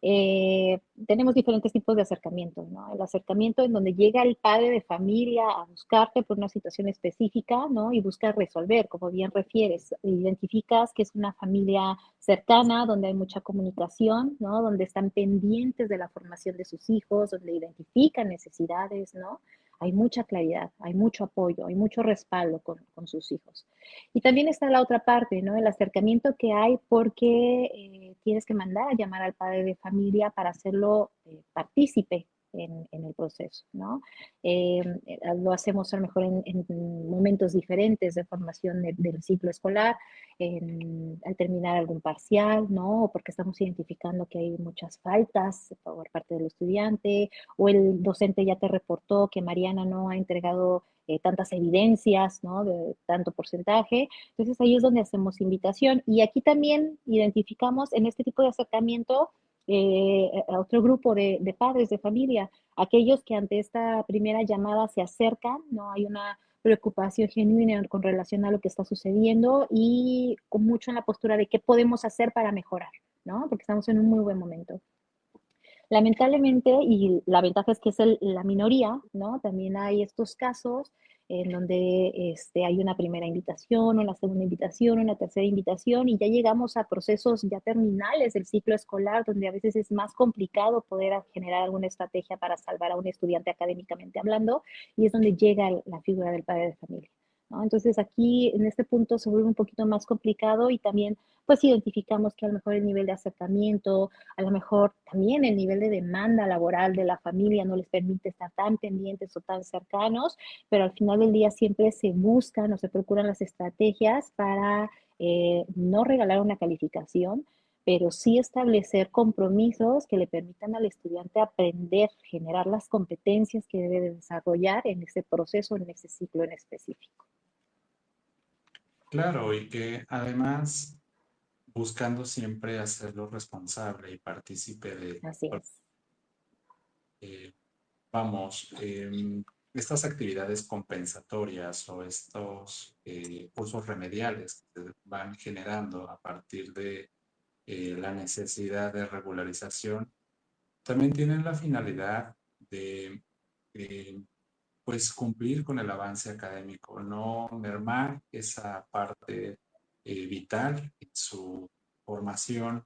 eh, tenemos diferentes tipos de acercamientos, ¿no? El acercamiento en donde llega el padre de familia a buscarte por una situación específica, ¿no? Y busca resolver, como bien refieres, identificas que es una familia cercana, donde hay mucha comunicación, ¿no? Donde están pendientes de la formación de sus hijos, donde identifican necesidades, ¿no? Hay mucha claridad, hay mucho apoyo, hay mucho respaldo con sus hijos. Y también está la otra parte, ¿no? El acercamiento que hay porque tienes que mandar a llamar al padre de familia para hacerlo partícipe en el proceso, ¿no? Lo hacemos a lo mejor en momentos diferentes de formación del ciclo escolar, al terminar algún parcial, ¿no? O porque estamos identificando que hay muchas faltas por parte del estudiante, o el docente ya te reportó que Mariana no ha entregado tantas evidencias, ¿no? De tanto porcentaje. Entonces ahí es donde hacemos invitación. Y aquí también identificamos en este tipo de acercamiento a otro grupo de padres de familia, aquellos que ante esta primera llamada se acercan, ¿no? Hay una preocupación genuina con relación a lo que está sucediendo y con mucho en la postura de qué podemos hacer para mejorar, ¿no? Porque estamos en un muy buen momento. Lamentablemente, y la ventaja es que es la minoría, ¿no? También hay estos casos en donde hay una primera invitación, una segunda invitación, una tercera invitación, y ya llegamos a procesos ya terminales del ciclo escolar, donde a veces es más complicado poder generar alguna estrategia para salvar a un estudiante académicamente hablando, y es donde llega la figura del padre de familia, ¿no? Entonces aquí, en este punto, se vuelve un poquito más complicado y también, pues, identificamos que a lo mejor el nivel de acercamiento, a lo mejor también el nivel de demanda laboral de la familia no les permite estar tan pendientes o tan cercanos, pero al final del día siempre se buscan o se procuran las estrategias para no regalar una calificación, pero sí establecer compromisos que le permitan al estudiante aprender, generar las competencias que debe de desarrollar en ese proceso, en ese ciclo en específico. Claro, y que además buscando siempre hacerlo responsable y partícipe de, Así es. eh, vamos, estas actividades compensatorias o estos cursos remediales que se van generando a partir de la necesidad de regularización, también tienen la finalidad de eh, pues cumplir con el avance académico, no mermar esa parte vital en su formación,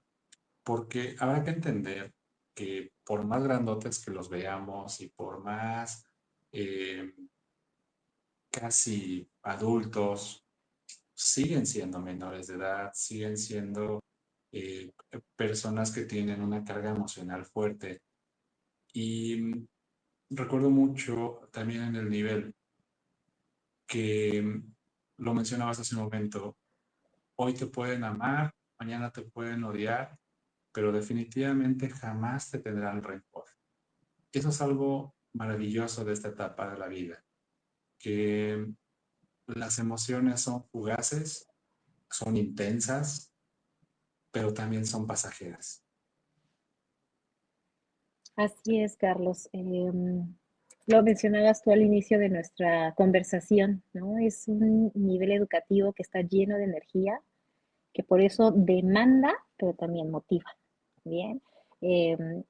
porque habrá que entender que por más grandotes que los veamos y por más eh, casi adultos, siguen siendo menores de edad, siguen siendo personas que tienen una carga emocional fuerte. Y recuerdo mucho también en el nivel que lo mencionabas hace un momento, hoy te pueden amar, mañana te pueden odiar, pero definitivamente jamás te tendrán rencor. Eso es algo maravilloso de esta etapa de la vida, que las emociones son fugaces, son intensas, pero también son pasajeras. Así es, Carlos. Lo mencionabas tú al inicio de nuestra conversación, ¿no? Es un nivel educativo que está lleno de energía, que por eso demanda, pero también motiva. Bien,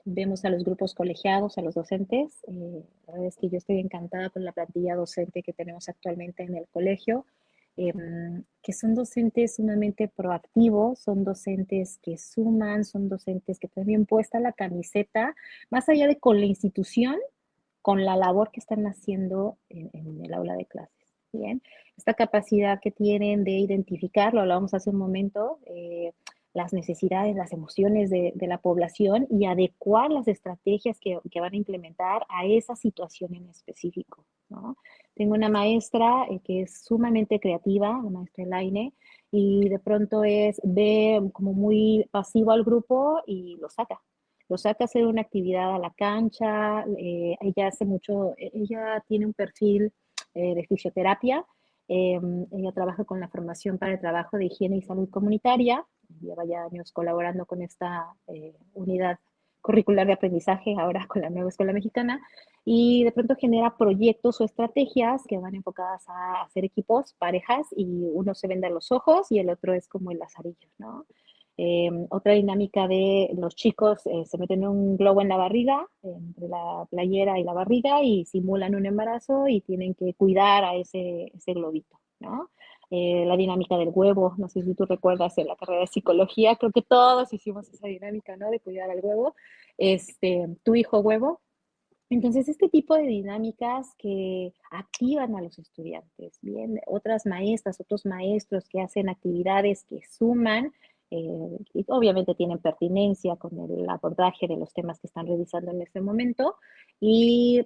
vemos a los grupos colegiados, a los docentes. La verdad es que yo estoy encantada con la plantilla docente que tenemos actualmente en el colegio, que son docentes sumamente proactivos, son docentes que suman, son docentes que también puesta la camiseta, más allá de con la institución, con la labor que están haciendo en el aula de clases. Bien, esta capacidad que tienen de identificar, lo hablábamos hace un momento, las necesidades, las emociones de la población y adecuar las estrategias que van a implementar a esa situación en específico, ¿no? Tengo una maestra que es sumamente creativa, la maestra Elaine, y de pronto ve como muy pasivo al grupo y lo saca a hacer una actividad a la cancha, ella hace mucho, ella tiene un perfil de fisioterapia, eh, ella trabaja con la formación para el trabajo de higiene y salud comunitaria, lleva ya años colaborando con esta unidad curricular de aprendizaje, ahora con la nueva escuela mexicana, y de pronto genera proyectos o estrategias que van enfocadas a hacer equipos, parejas, y uno se venda los ojos y el otro es como el lazarillo, ¿no? Otra dinámica de los chicos se meten un globo en la barriga, entre la playera y la barriga, y simulan un embarazo y tienen que cuidar a ese globito, ¿no? La dinámica del huevo, no sé si tú recuerdas en la carrera de psicología, creo que todos hicimos esa dinámica, ¿no? De cuidar al huevo. Tu hijo huevo. Entonces, este tipo de dinámicas que activan a los estudiantes, bien, otras maestras, otros maestros que hacen actividades que suman, y obviamente tienen pertinencia con el abordaje de los temas que están revisando en este momento y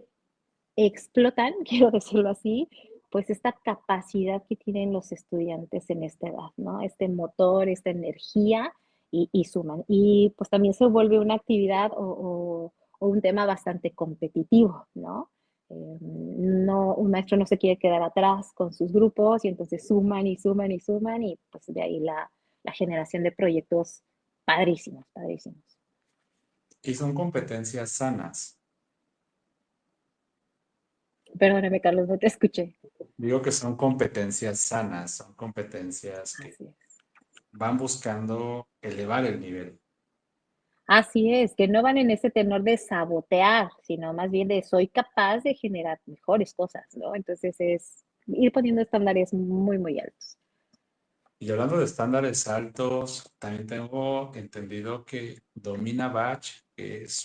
explotan, quiero decirlo así, pues esta capacidad que tienen los estudiantes en esta edad, ¿no? Este motor, esta energía y suman. Y pues también se vuelve una actividad o un tema bastante competitivo, ¿no? No, un maestro no se quiere quedar atrás con sus grupos y entonces suman y suman y suman y pues de ahí la generación de proyectos padrísimos, padrísimos. Y son competencias sanas. Perdóname, Carlos, no te escuché. Digo que son competencias sanas, son competencias que Así es. van buscando elevar el nivel. Así es, que no van en ese tenor de sabotear, sino más bien de soy capaz de generar mejores cosas, ¿no? Entonces es ir poniendo estándares muy, muy altos. Y hablando de estándares altos, también tengo entendido que Domina Batch, que es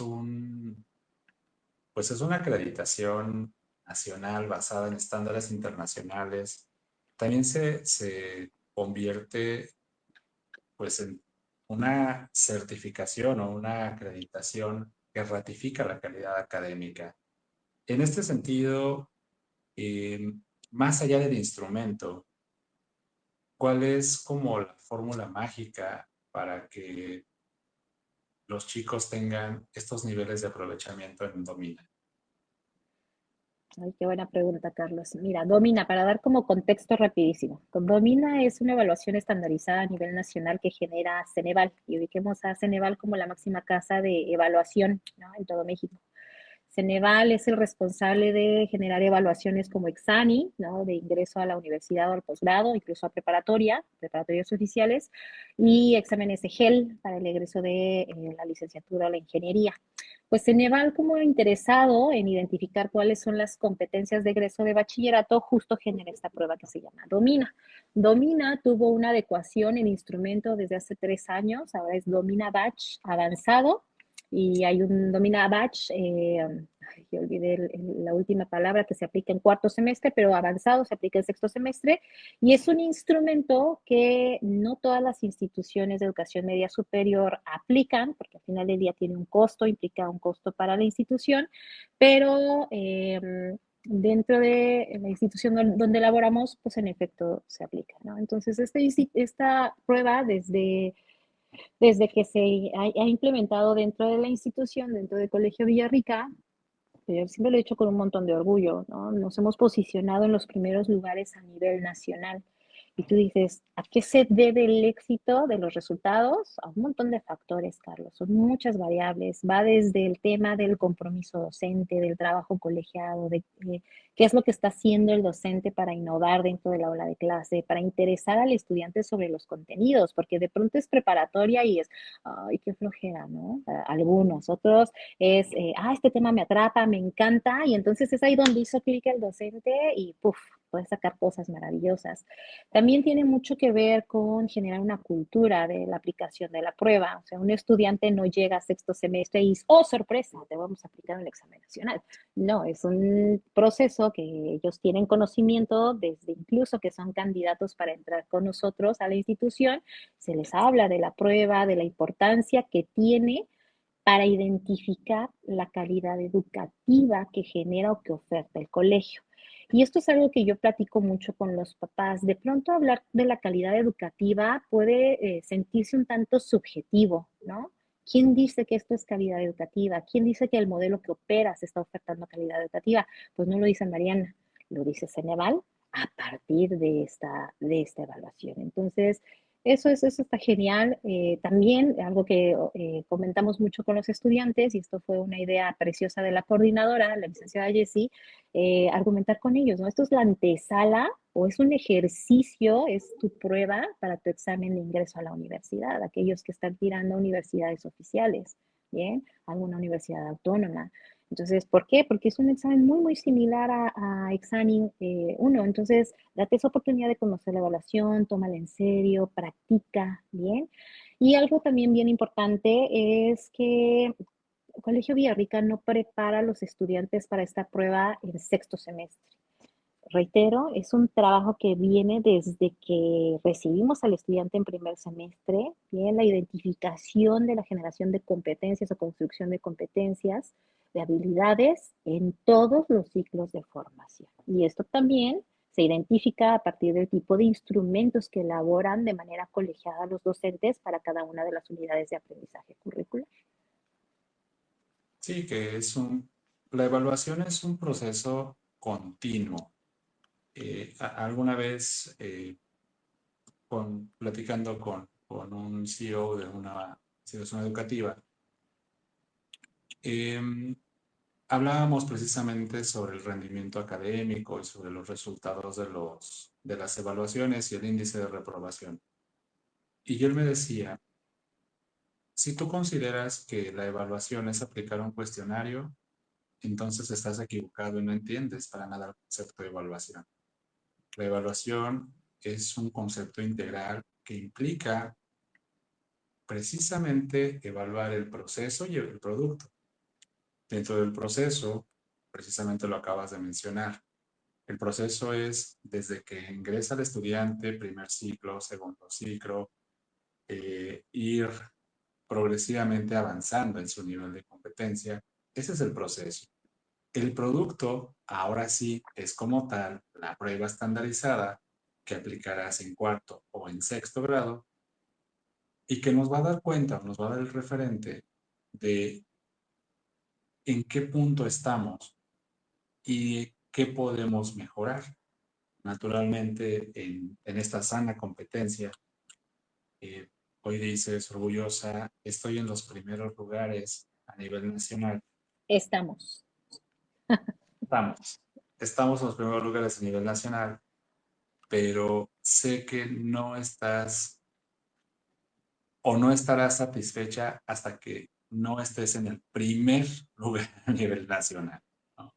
pues es una acreditación nacional basada en estándares internacionales, también se convierte pues en una certificación o una acreditación que ratifica la calidad académica. En este sentido, eh, más allá del instrumento, ¿cuál es como la fórmula mágica para que los chicos tengan estos niveles de aprovechamiento en Domina? Ay, qué buena pregunta, Carlos. Mira, Domina, para dar como contexto rapidísimo. Domina es una evaluación estandarizada a nivel nacional que genera Ceneval. Y ubiquemos a Ceneval como la máxima casa de evaluación, ¿no?, en todo México. Ceneval es el responsable de generar evaluaciones como Exani, ¿no?, de ingreso a la universidad o al posgrado, incluso a preparatorias oficiales, y exámenes de GEL para el egreso de la licenciatura o la ingeniería. Pues Ceneval, como interesado en identificar cuáles son las competencias de egreso de bachillerato, justo genera esta prueba que se llama Domina. Domina tuvo una adecuación en instrumento desde hace 3 años, ahora es Domina Batch avanzado, y hay un Domina Batch, yo olvidé la última palabra, que se aplica en cuarto semestre, pero avanzado se aplica en sexto semestre, y es un instrumento que no todas las instituciones de educación media superior aplican, porque al final del día tiene un costo, implica un costo para la institución, pero dentro de la institución donde laboramos, pues en efecto se aplica, ¿no? Entonces, esta prueba desde que se ha implementado dentro de la institución, dentro del Colegio Villarrica, yo siempre lo he dicho con un montón de orgullo, ¿no? Nos hemos posicionado en los primeros lugares a nivel nacional. Y tú dices, ¿a qué se debe el éxito de los resultados? A un montón de factores, Carlos. Son muchas variables. Va desde el tema del compromiso docente, del trabajo colegiado, de qué es lo que está haciendo el docente para innovar dentro de la aula de clase, para interesar al estudiante sobre los contenidos, porque de pronto es preparatoria y es, ay, qué flojera, ¿no? Algunos, otros es, este tema me atrapa, me encanta, y entonces es ahí donde hizo clic el docente y puff, puede sacar cosas maravillosas. También tiene mucho que ver con generar una cultura de la aplicación de la prueba. O sea, un estudiante no llega a sexto semestre y dice, oh, sorpresa, te vamos a aplicar el examen nacional. No, es un proceso que ellos tienen conocimiento desde incluso que son candidatos para entrar con nosotros a la institución. Se les habla de la prueba, de la importancia que tiene para identificar la calidad educativa que genera o que oferta el colegio. Y esto es algo que yo platico mucho con los papás. De pronto hablar de la calidad educativa puede sentirse un tanto subjetivo, ¿no? ¿Quién dice que esto es calidad educativa? ¿Quién dice que el modelo que opera se está ofertando calidad educativa? Pues no lo dice Mariana, lo dice Ceneval a partir de esta evaluación. Entonces, eso está genial. También algo que comentamos mucho con los estudiantes, y esto fue una idea preciosa de la coordinadora, la licenciada Jessie, argumentar con ellos, ¿no? Esto es la antesala o es un ejercicio, es tu prueba para tu examen de ingreso a la universidad, aquellos que están tirando a universidades oficiales, ¿bien? Alguna universidad autónoma. Entonces, ¿por qué? Porque es un examen muy, muy similar a Examen 1. Entonces, date esa oportunidad de conocer la evaluación, tómala en serio, practica, ¿bien? Y algo también bien importante es que el Colegio Villarrica no prepara a los estudiantes para esta prueba en sexto semestre. Reitero, es un trabajo que viene desde que recibimos al estudiante en primer semestre, bien, la identificación de la generación de competencias o construcción de competencias, de habilidades en todos los ciclos de formación. Y esto también se identifica a partir del tipo de instrumentos que elaboran de manera colegiada los docentes para cada una de las unidades de aprendizaje curricular. Sí, la evaluación es un proceso continuo. Alguna vez, platicando con un CEO de una institución educativa, em, hablábamos precisamente sobre el rendimiento académico y sobre los resultados de las evaluaciones y el índice de reprobación. Y él me decía, si tú consideras que la evaluación es aplicar un cuestionario, entonces estás equivocado y no entiendes para nada el concepto de evaluación. La evaluación es un concepto integral que implica precisamente evaluar el proceso y el producto. Dentro del proceso, precisamente lo acabas de mencionar, el proceso es desde que ingresa el estudiante, primer ciclo, segundo ciclo, ir progresivamente avanzando en su nivel de competencia. Ese es el proceso. El producto, ahora sí, es como tal la prueba estandarizada que aplicarás en cuarto o en sexto grado y que nos va a dar cuenta, nos va a dar el referente de en qué punto estamos y qué podemos mejorar. Naturalmente, en esta sana competencia, hoy dices orgullosa, estoy en los primeros lugares a nivel nacional. Estamos. Estamos en los primeros lugares a nivel nacional, pero sé que no estás o no estarás satisfecha hasta que no estés en el primer lugar a nivel nacional, ¿no?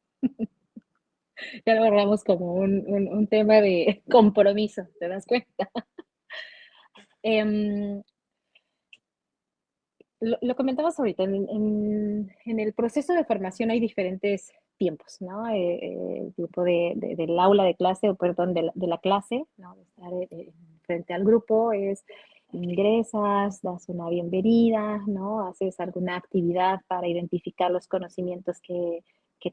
Ya lo agarramos como un tema de compromiso, ¿te das cuenta? Em, lo comentabas ahorita, en el proceso de formación hay diferentes tiempos, ¿no? El tiempo del aula de clase, o perdón, de la clase, ¿no? De estar frente al grupo, es ingresas, das una bienvenida, ¿no? Haces alguna actividad para identificar los conocimientos que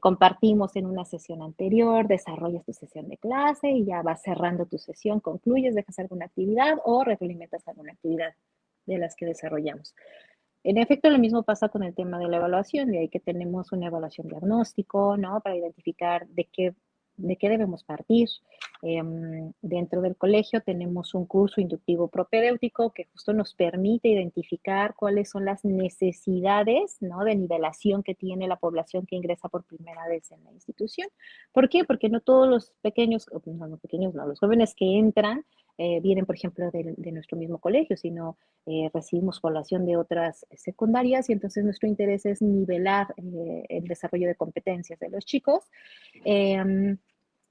compartimos en una sesión anterior, desarrollas tu sesión de clase y ya vas cerrando tu sesión, concluyes, dejas alguna actividad o retroalimentas alguna actividad de las que desarrollamos. En efecto, lo mismo pasa con el tema de la evaluación, de ahí que tenemos una evaluación diagnóstico, ¿no? Para identificar de qué debemos partir. Dentro del colegio tenemos un curso inductivo propedéutico que justo nos permite identificar cuáles son las necesidades, ¿no? De nivelación que tiene la población que ingresa por primera vez en la institución. ¿Por qué? Porque no todos los pequeños, no, los jóvenes que entran vienen, por ejemplo, de nuestro mismo colegio, sino recibimos población de otras secundarias y entonces nuestro interés es nivelar el desarrollo de competencias de los chicos. Eh,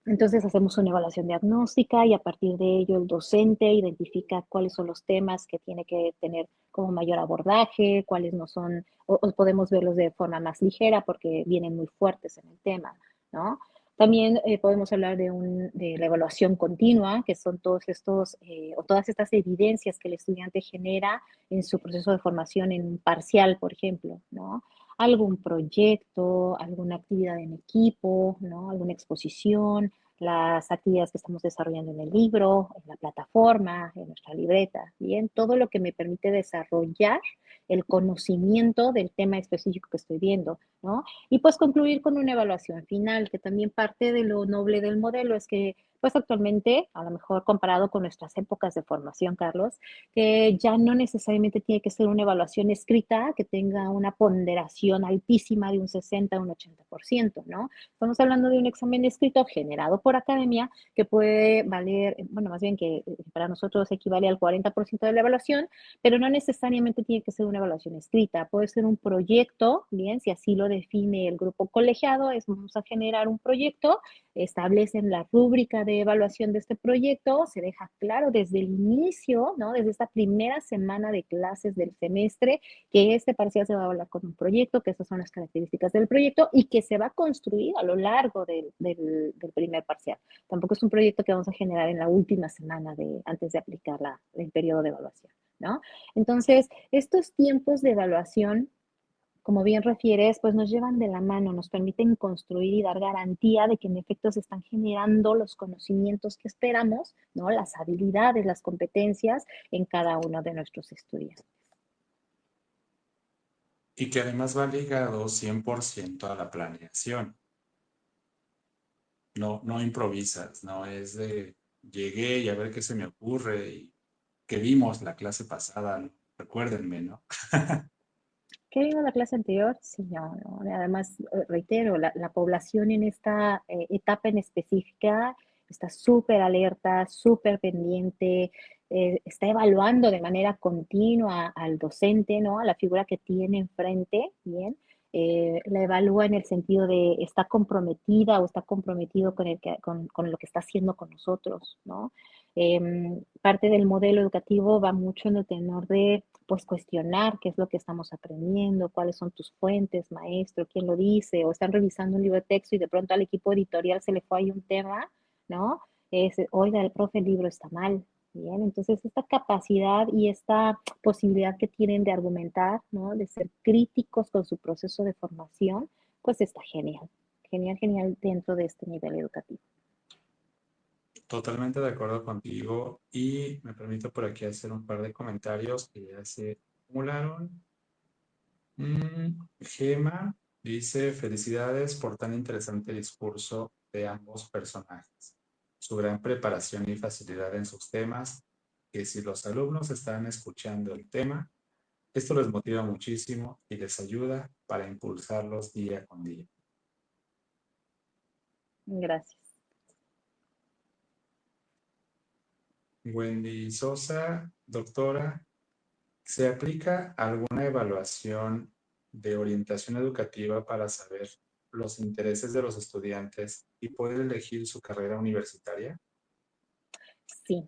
entonces hacemos una evaluación diagnóstica y a partir de ello el docente identifica cuáles son los temas que tiene que tener como mayor abordaje, cuáles no son, o podemos verlos de forma más ligera porque vienen muy fuertes en el tema, ¿no? También podemos hablar de la evaluación continua, que son todos estos o todas estas evidencias que el estudiante genera en su proceso de formación en un parcial, por ejemplo, ¿no? Algún proyecto, alguna actividad en equipo, ¿no? Alguna exposición, las actividades que estamos desarrollando en el libro, en la plataforma, en nuestra libreta, bien, todo lo que me permite desarrollar el conocimiento del tema específico que estoy viendo, ¿no? Y pues concluir con una evaluación final, que también parte de lo noble del modelo es que pues actualmente, a lo mejor comparado con nuestras épocas de formación, Carlos, que ya no necesariamente tiene que ser una evaluación escrita que tenga una ponderación altísima de un 60 a un 80%, ¿no? Estamos hablando de un examen escrito generado por academia que puede valer, bueno, más bien que para nosotros equivale al 40% de la evaluación, pero no necesariamente tiene que ser una evaluación escrita, puede ser un proyecto, bien, si así lo define el grupo colegiado, es vamos a generar un proyecto, establecen la rúbrica de evaluación de este proyecto, se deja claro desde el inicio, ¿no? Desde esta primera semana de clases del semestre, que este parcial se va a hablar con un proyecto, que esas son las características del proyecto y que se va a construir a lo largo del primer parcial. Tampoco es un proyecto que vamos a generar en la última semana antes de aplicar el periodo de evaluación, ¿no? Entonces, estos tiempos de evaluación como bien refieres, pues nos llevan de la mano, nos permiten construir y dar garantía de que en efecto se están generando los conocimientos que esperamos, ¿no? Las habilidades, las competencias en cada uno de nuestros estudiantes. Y que además va ligado 100% a la planeación. No improvisas, no es de llegué y a ver qué se me ocurre y que vimos la clase pasada, ¿no? Recuérdenme, ¿no? ¿Qué vimos la clase anterior? Sí, no. Además, reitero, la población en esta etapa en específica está súper alerta, súper pendiente, está evaluando de manera continua al docente, ¿no? A la figura que tiene enfrente, ¿bien? La evalúa en el sentido de está comprometida o está comprometido con lo que está haciendo con nosotros, ¿no? Parte del modelo educativo va mucho en el tenor de pues cuestionar qué es lo que estamos aprendiendo, cuáles son tus fuentes, maestro, quién lo dice, o están revisando un libro de texto y de pronto al equipo editorial se le fue ahí un tema, ¿no? Oiga, el profe, el libro está mal, ¿bien? Entonces, esta capacidad y esta posibilidad que tienen de argumentar, ¿no? De ser críticos con su proceso de formación, pues está genial, genial, genial dentro de este nivel educativo. Totalmente de acuerdo contigo y me permito por aquí hacer un par de comentarios que ya se acumularon. Gema dice, felicidades por tan interesante discurso de ambos personajes, su gran preparación y facilidad en sus temas, que si los alumnos están escuchando el tema, esto les motiva muchísimo y les ayuda para impulsarlos día con día. Gracias. Wendy Sosa, doctora, ¿se aplica alguna evaluación de orientación educativa para saber los intereses de los estudiantes y poder elegir su carrera universitaria? Sí,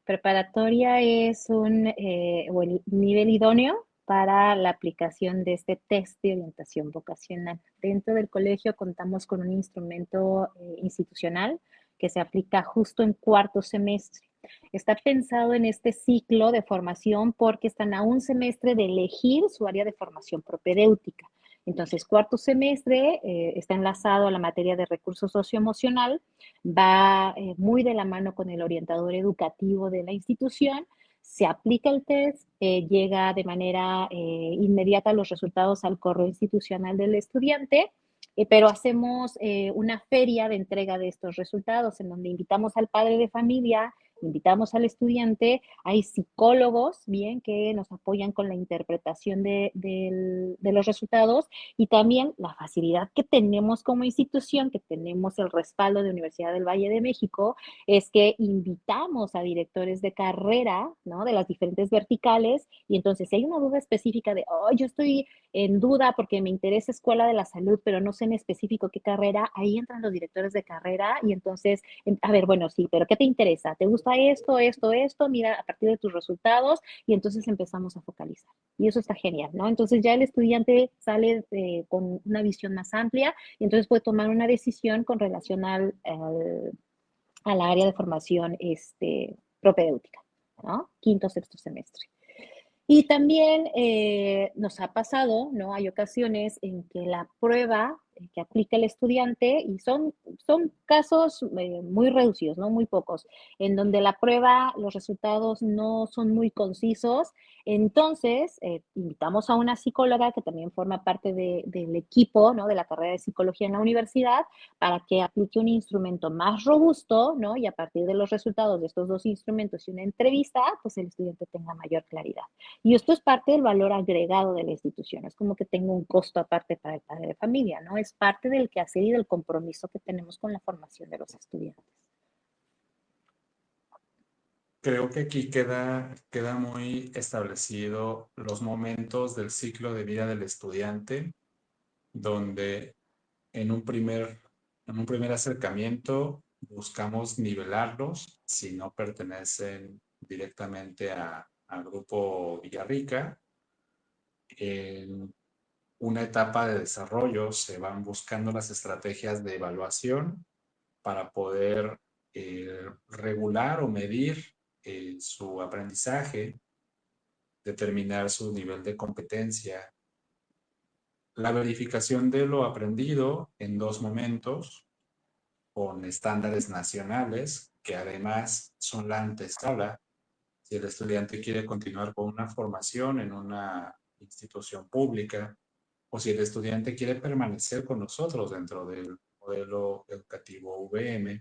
preparatoria es o el nivel idóneo para la aplicación de este test de orientación vocacional. Dentro del colegio contamos con un instrumento institucional que se aplica justo en cuarto semestre. Está pensado en este ciclo de formación porque están a un semestre de elegir su área de formación propedéutica. Entonces, cuarto semestre está enlazado a la materia de recursos socioemocional, va muy de la mano con el orientador educativo de la institución, se aplica el test, llega de manera inmediata los resultados al correo institucional del estudiante, pero hacemos una feria de entrega de estos resultados en donde invitamos al padre de familia, invitamos al estudiante, hay psicólogos, bien, que nos apoyan con la interpretación de los resultados y también la facilidad que tenemos como institución, que tenemos el respaldo de Universidad del Valle de México, es que invitamos a directores de carrera, ¿no? De las diferentes verticales y entonces si hay una duda específica de, oh, yo estoy en duda porque me interesa escuela de la salud, pero no sé en específico qué carrera, ahí entran los directores de carrera y entonces, a ver, bueno, sí, pero ¿qué te interesa? ¿Te gusta esto, esto, esto? Mira, a partir de tus resultados y entonces empezamos a focalizar. Y eso está genial, ¿no? Entonces ya el estudiante sale con una visión más amplia y entonces puede tomar una decisión con relación al área de formación propedéutica, ¿no? Quinto, sexto semestre. Y también nos ha pasado, ¿no? Hay ocasiones en que la prueba que aplica el estudiante, y son casos muy reducidos, ¿no? Muy pocos, en donde la prueba, los resultados no son muy concisos. Entonces, invitamos a una psicóloga que también forma parte del equipo, ¿no? De la carrera de psicología en la universidad, para que aplique un instrumento más robusto, ¿no? Y a partir de los resultados de estos dos instrumentos y una entrevista, pues el estudiante tenga mayor claridad. Y esto es parte del valor agregado de la institución, es como que tengo un costo aparte para el padre de familia, ¿no? Es parte del quehacer y del compromiso que tenemos con la formación de los estudiantes. Creo que aquí queda muy establecido los momentos del ciclo de vida del estudiante, donde en un primer acercamiento buscamos nivelarlos si no pertenecen directamente al grupo Villarrica. En una etapa de desarrollo se van buscando las estrategias de evaluación para poder regular o medir su aprendizaje, determinar su nivel de competencia, la verificación de lo aprendido en dos momentos con estándares nacionales que además son la antesala si el estudiante quiere continuar con una formación en una institución pública o si el estudiante quiere permanecer con nosotros dentro del modelo educativo VM.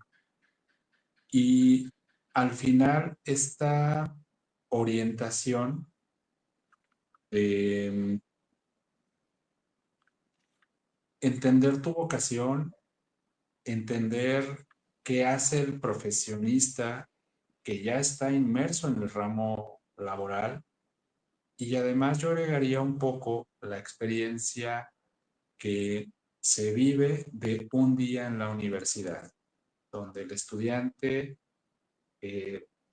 Y al final, esta orientación de entender tu vocación, entender qué hace el profesionista que ya está inmerso en el ramo laboral y además yo agregaría un poco la experiencia que se vive de un día en la universidad, donde el estudiante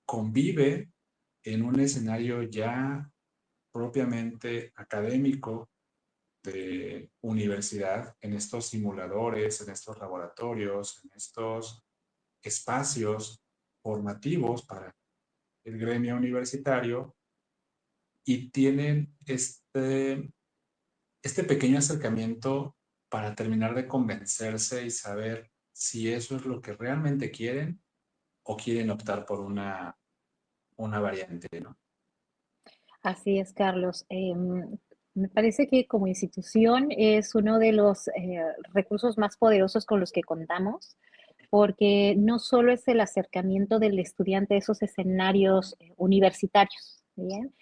convive en un escenario ya propiamente académico de universidad, en estos simuladores, en estos laboratorios, en estos espacios formativos para el gremio universitario y tienen este pequeño acercamiento para terminar de convencerse y saber si eso es lo que realmente quieren o quieren optar por una variante, ¿no? Así es, Carlos. Me parece que como institución es uno de los recursos más poderosos con los que contamos, porque no solo es el acercamiento del estudiante a esos escenarios universitarios, ¿bien?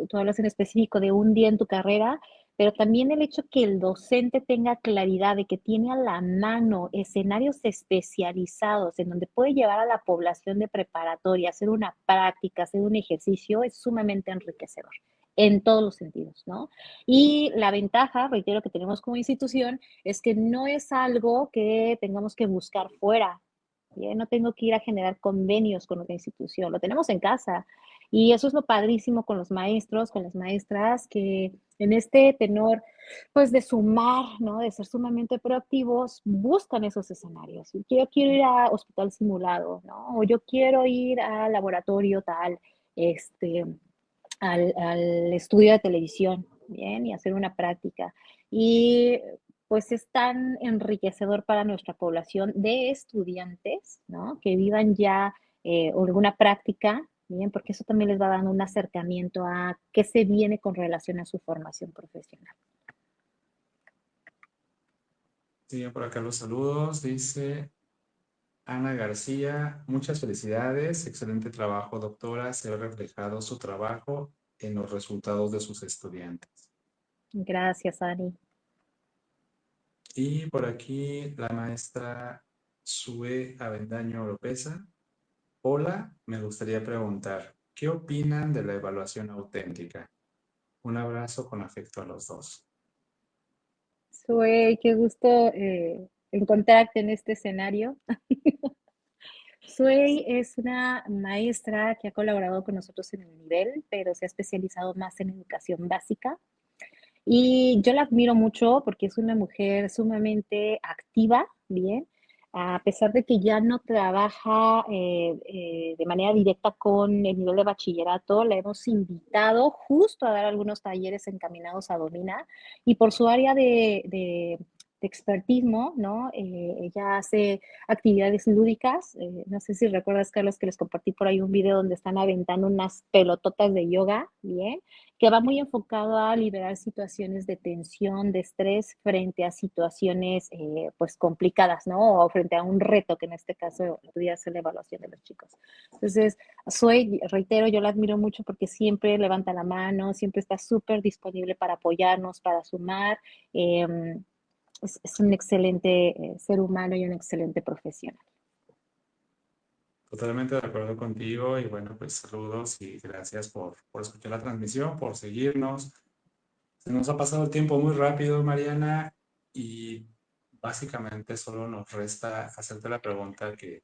Tú hablas en específico de un día en tu carrera, pero también el hecho que el docente tenga claridad de que tiene a la mano escenarios especializados en donde puede llevar a la población de preparatoria a hacer una práctica, hacer un ejercicio, es sumamente enriquecedor en todos los sentidos, ¿no? Y la ventaja, reitero, que tenemos como institución es que no es algo que tengamos que buscar fuera. ¿Bien? No tengo que ir a generar convenios con otra institución, lo tenemos en casa. Y eso es lo padrísimo con los maestros, con las maestras, que en este tenor, pues de sumar, ¿no? De ser sumamente proactivos, buscan esos escenarios. Yo quiero ir a hospital simulado, ¿no? O yo quiero ir al laboratorio tal, este, al estudio de televisión, ¿bien? Y hacer una práctica. Y pues es tan enriquecedor para nuestra población de estudiantes, ¿no? Que vivan ya alguna práctica, ¿bien? Porque eso también les va dando un acercamiento a qué se viene con relación a su formación profesional. Sí, por acá los saludos. Dice Ana García, muchas felicidades, excelente trabajo, doctora. Se ha reflejado su trabajo en los resultados de sus estudiantes. Gracias, Ani. Y por aquí la maestra Sue Avendaño Lopeza. Hola, me gustaría preguntar, ¿qué opinan de la evaluación auténtica? Un abrazo con afecto a los dos. Sue, qué gusto encontrarte en este escenario. Sue es una maestra que ha colaborado con nosotros en el nivel, pero se ha especializado más en educación básica. Y yo la admiro mucho porque es una mujer sumamente activa, bien, a pesar de que ya no trabaja de manera directa con el nivel de bachillerato, la hemos invitado justo a dar algunos talleres encaminados a Domina y por su área de expertismo, ¿no? Ella hace actividades lúdicas. No sé si recuerdas, Carlos, que les compartí por ahí un video donde están aventando unas pelototas de yoga, bien, que va muy enfocado a liberar situaciones de tensión, de estrés frente a situaciones pues complicadas, ¿no? O frente a un reto que en este caso pudiera ser la evaluación de los chicos. Entonces, soy, reitero, yo la admiro mucho porque siempre levanta la mano, siempre está súper disponible para apoyarnos, para sumar. Es un excelente ser humano y un excelente profesional. Totalmente de acuerdo contigo y bueno, pues saludos y gracias por escuchar la transmisión, por seguirnos. Se nos ha pasado el tiempo muy rápido, Mariana, y básicamente solo nos resta hacerte la pregunta que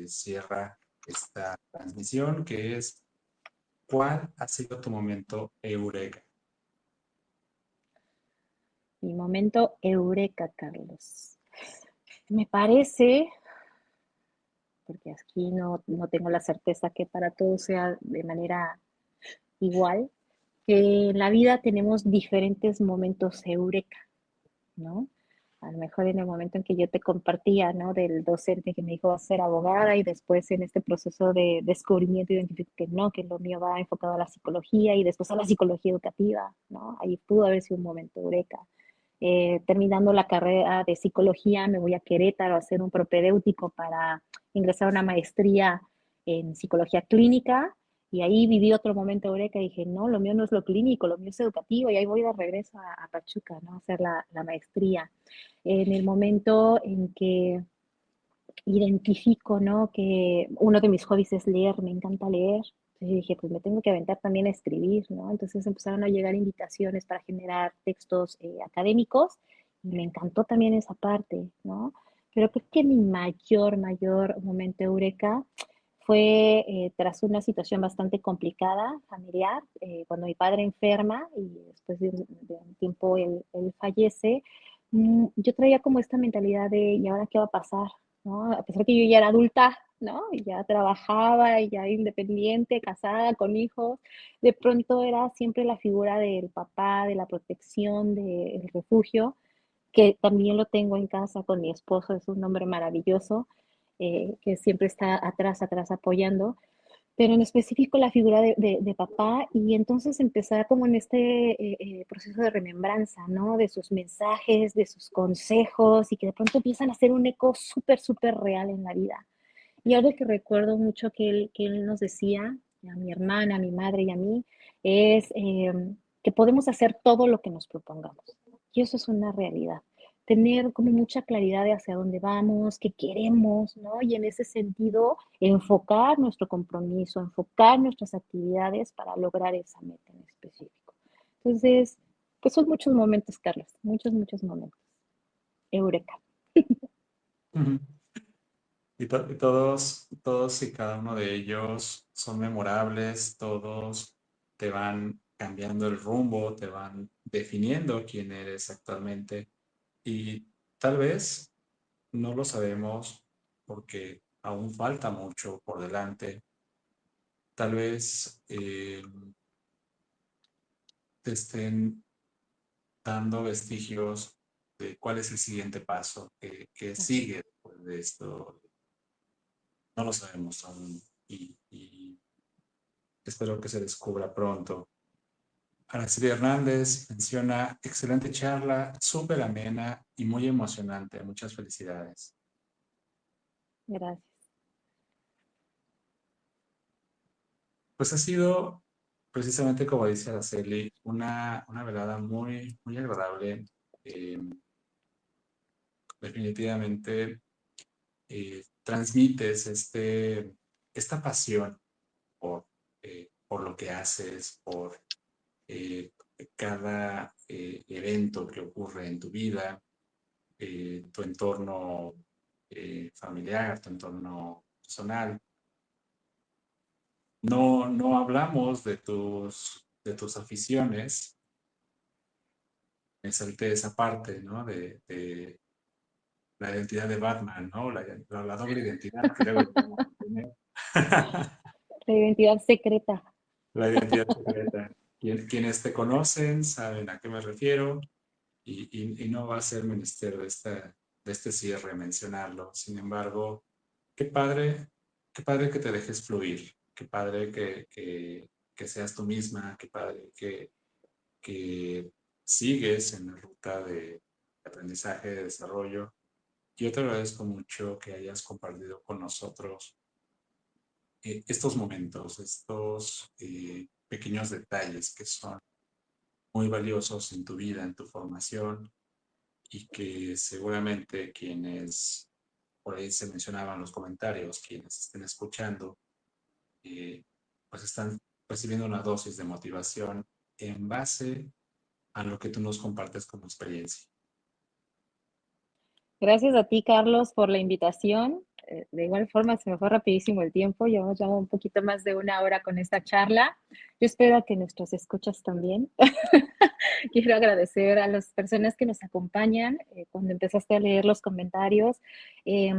cierra esta transmisión, que es, ¿cuál ha sido tu momento eureka? Mi momento eureka, Carlos. Me parece, porque aquí no tengo la certeza que para todos sea de manera igual, que en la vida tenemos diferentes momentos eureka, ¿no? A lo mejor en el momento en que yo te compartía, ¿no? Del docente que me dijo va a ser abogada y después en este proceso de descubrimiento identifico que lo mío va enfocado a la psicología y después a la psicología educativa, ¿no? Ahí pudo haber sido un momento eureka. Terminando la carrera de psicología, me voy a Querétaro a hacer un propedéutico para ingresar a una maestría en psicología clínica y ahí viví otro momento eureka y dije, no, lo mío no es lo clínico, lo mío es educativo y ahí voy de regreso a Pachuca, ¿no? A hacer la maestría. En el momento en que identifico, ¿no? Que uno de mis hobbies es leer, me encanta leer. Entonces dije, pues me tengo que aventar también a escribir, ¿no? Entonces empezaron a llegar invitaciones para generar textos académicos y me encantó también esa parte, ¿no? Pero creo que mi mayor momento eureka fue tras una situación bastante complicada, familiar, cuando mi padre enferma y después de un tiempo él fallece. Yo traía como esta mentalidad de, ¿y ahora qué va a pasar? ¿No? A pesar que yo ya era adulta, ¿no? Y ya trabajaba, y ya independiente, casada, con hijos, de pronto era siempre la figura del papá, de la protección, del refugio, que también lo tengo en casa con mi esposo, es un hombre maravilloso, que siempre está atrás apoyando, pero en específico la figura de papá, y entonces empezar como en este proceso de remembranza, ¿no? De sus mensajes, de sus consejos, y que de pronto empiezan a hacer un eco súper, súper real en la vida. Y algo que recuerdo mucho que él nos decía, a mi hermana, a mi madre y a mí, es que podemos hacer todo lo que nos propongamos. Y eso es una realidad. Tener como mucha claridad de hacia dónde vamos, qué queremos, ¿no? Y en ese sentido, enfocar nuestro compromiso, enfocar nuestras actividades para lograr esa meta en específico. Entonces, pues son muchos momentos, Carlos, muchos, muchos momentos. Eureka. Ujú. Y todos y cada uno de ellos son memorables, todos te van cambiando el rumbo, te van definiendo quién eres actualmente. Y tal vez no lo sabemos porque aún falta mucho por delante. Tal vez te estén dando vestigios de cuál es el siguiente paso que sigue después de esto. No lo sabemos aún y espero que se descubra pronto. Araceli Hernández menciona, excelente charla, súper amena y muy emocionante. Muchas felicidades. Gracias. Pues ha sido, precisamente como dice Araceli, una velada muy agradable. Eh, definitivamente transmites esta pasión por lo que haces, por eh, cada evento que ocurre en tu vida, tu entorno familiar, tu entorno personal. No hablamos de tus aficiones, me salté esa parte, ¿no? De la identidad de Batman, ¿no? La doble identidad que luego llegamos a tener. La identidad secreta. La identidad secreta. Quienes te conocen saben a qué me refiero y no va a ser menester de este cierre mencionarlo. Sin embargo, qué qué padre que te dejes fluir, qué padre que seas tú misma, qué padre que sigues en la ruta de aprendizaje, de desarrollo. Yo te agradezco mucho que hayas compartido con nosotros estos momentos, estos pequeños detalles que son muy valiosos en tu vida, en tu formación y que seguramente quienes, por ahí se mencionaban los comentarios, quienes estén escuchando, pues están recibiendo una dosis de motivación en base a lo que tú nos compartes como experiencia. Gracias a ti, Carlos, por la invitación. De igual forma, se me fue rapidísimo el tiempo. Llevamos ya un poquito más de una hora con esta charla. Yo espero que nuestros escuchas también. Quiero agradecer a las personas que nos acompañan. Cuando empezaste a leer los comentarios, eh,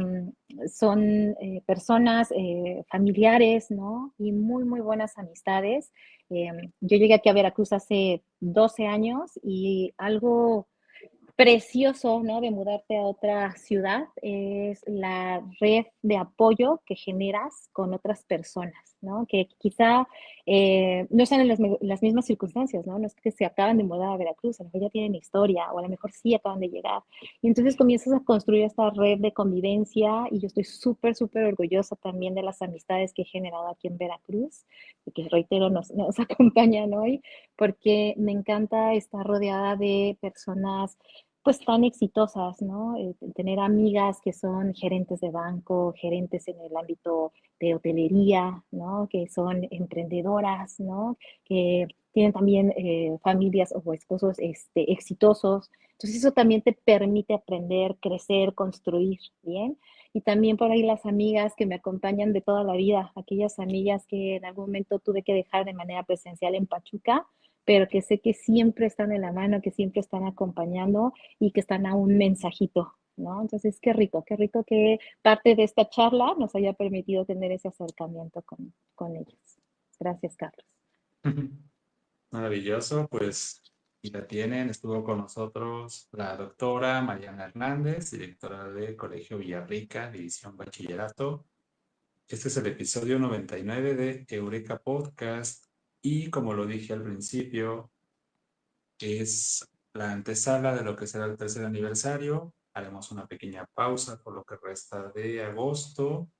son personas familiares, ¿no? Y muy, muy buenas amistades. Yo llegué aquí a Veracruz hace 12 años y algo precioso, ¿no? De mudarte a otra ciudad es la red de apoyo que generas con otras personas, ¿no? Que quizá no están en las mismas circunstancias, ¿no? No es que se acaban de mudar a Veracruz, a lo mejor ya tienen historia o a lo mejor sí acaban de llegar. Y entonces comienzas a construir esta red de convivencia y yo estoy súper, súper orgullosa también de las amistades que he generado aquí en Veracruz y que reitero nos acompañan hoy porque me encanta estar rodeada de personas pues tan exitosas, ¿no? Tener amigas que son gerentes de banco, gerentes en el ámbito de hotelería, ¿no? Que son emprendedoras, ¿no? Que tienen también familias o esposos exitosos. Entonces eso también te permite aprender, crecer, construir, ¿bien? Y también por ahí las amigas que me acompañan de toda la vida, aquellas amigas que en algún momento tuve que dejar de manera presencial en Pachuca, pero que sé que siempre están en la mano, que siempre están acompañando y que están a un mensajito, ¿no? Entonces, qué rico que parte de esta charla nos haya permitido tener ese acercamiento con ellos. Gracias, Carlos. Maravilloso, pues y la tienen, estuvo con nosotros la doctora Mariana Hernández, directora del Colegio Villarrica, División Bachillerato. Este es el episodio 99 de Eureka Podcast y como lo dije al principio, es la antesala de lo que será el tercer aniversario. Haremos una pequeña pausa por lo que resta de agosto.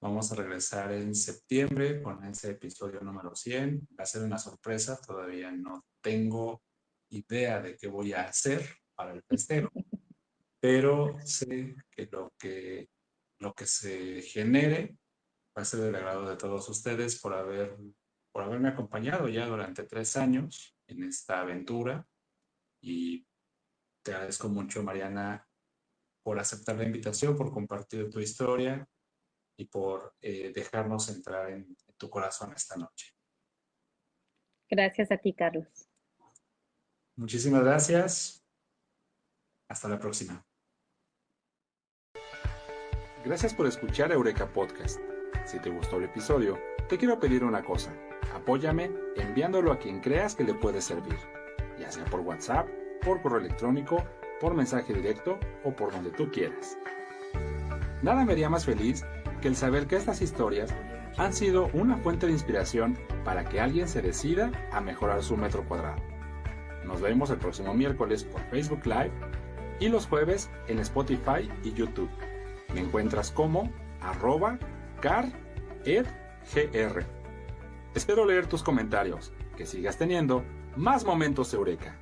Vamos a regresar en septiembre con ese episodio número 100. Va a ser una sorpresa, todavía no tengo idea de qué voy a hacer para el festejo, pero sé que lo que se genere va a ser del agrado de todos ustedes por haberme acompañado ya durante 3 años en esta aventura y te agradezco mucho, Mariana, por aceptar la invitación, por compartir tu historia y por dejarnos entrar en tu corazón esta noche. Gracias a ti, Carlos. Muchísimas gracias. Hasta la próxima. Gracias por escuchar Eureka Podcast. Si te gustó el episodio, te quiero pedir una cosa. Apóyame enviándolo a quien creas que le puede servir, ya sea por WhatsApp, por correo electrónico, por mensaje directo o por donde tú quieras. Nada me haría más feliz que el saber que estas historias han sido una fuente de inspiración para que alguien se decida a mejorar su metro cuadrado. Nos vemos el próximo miércoles por Facebook Live y los jueves en Spotify y YouTube. Me encuentras como @caredgr. Espero leer tus comentarios. Que sigas teniendo más momentos Eureka.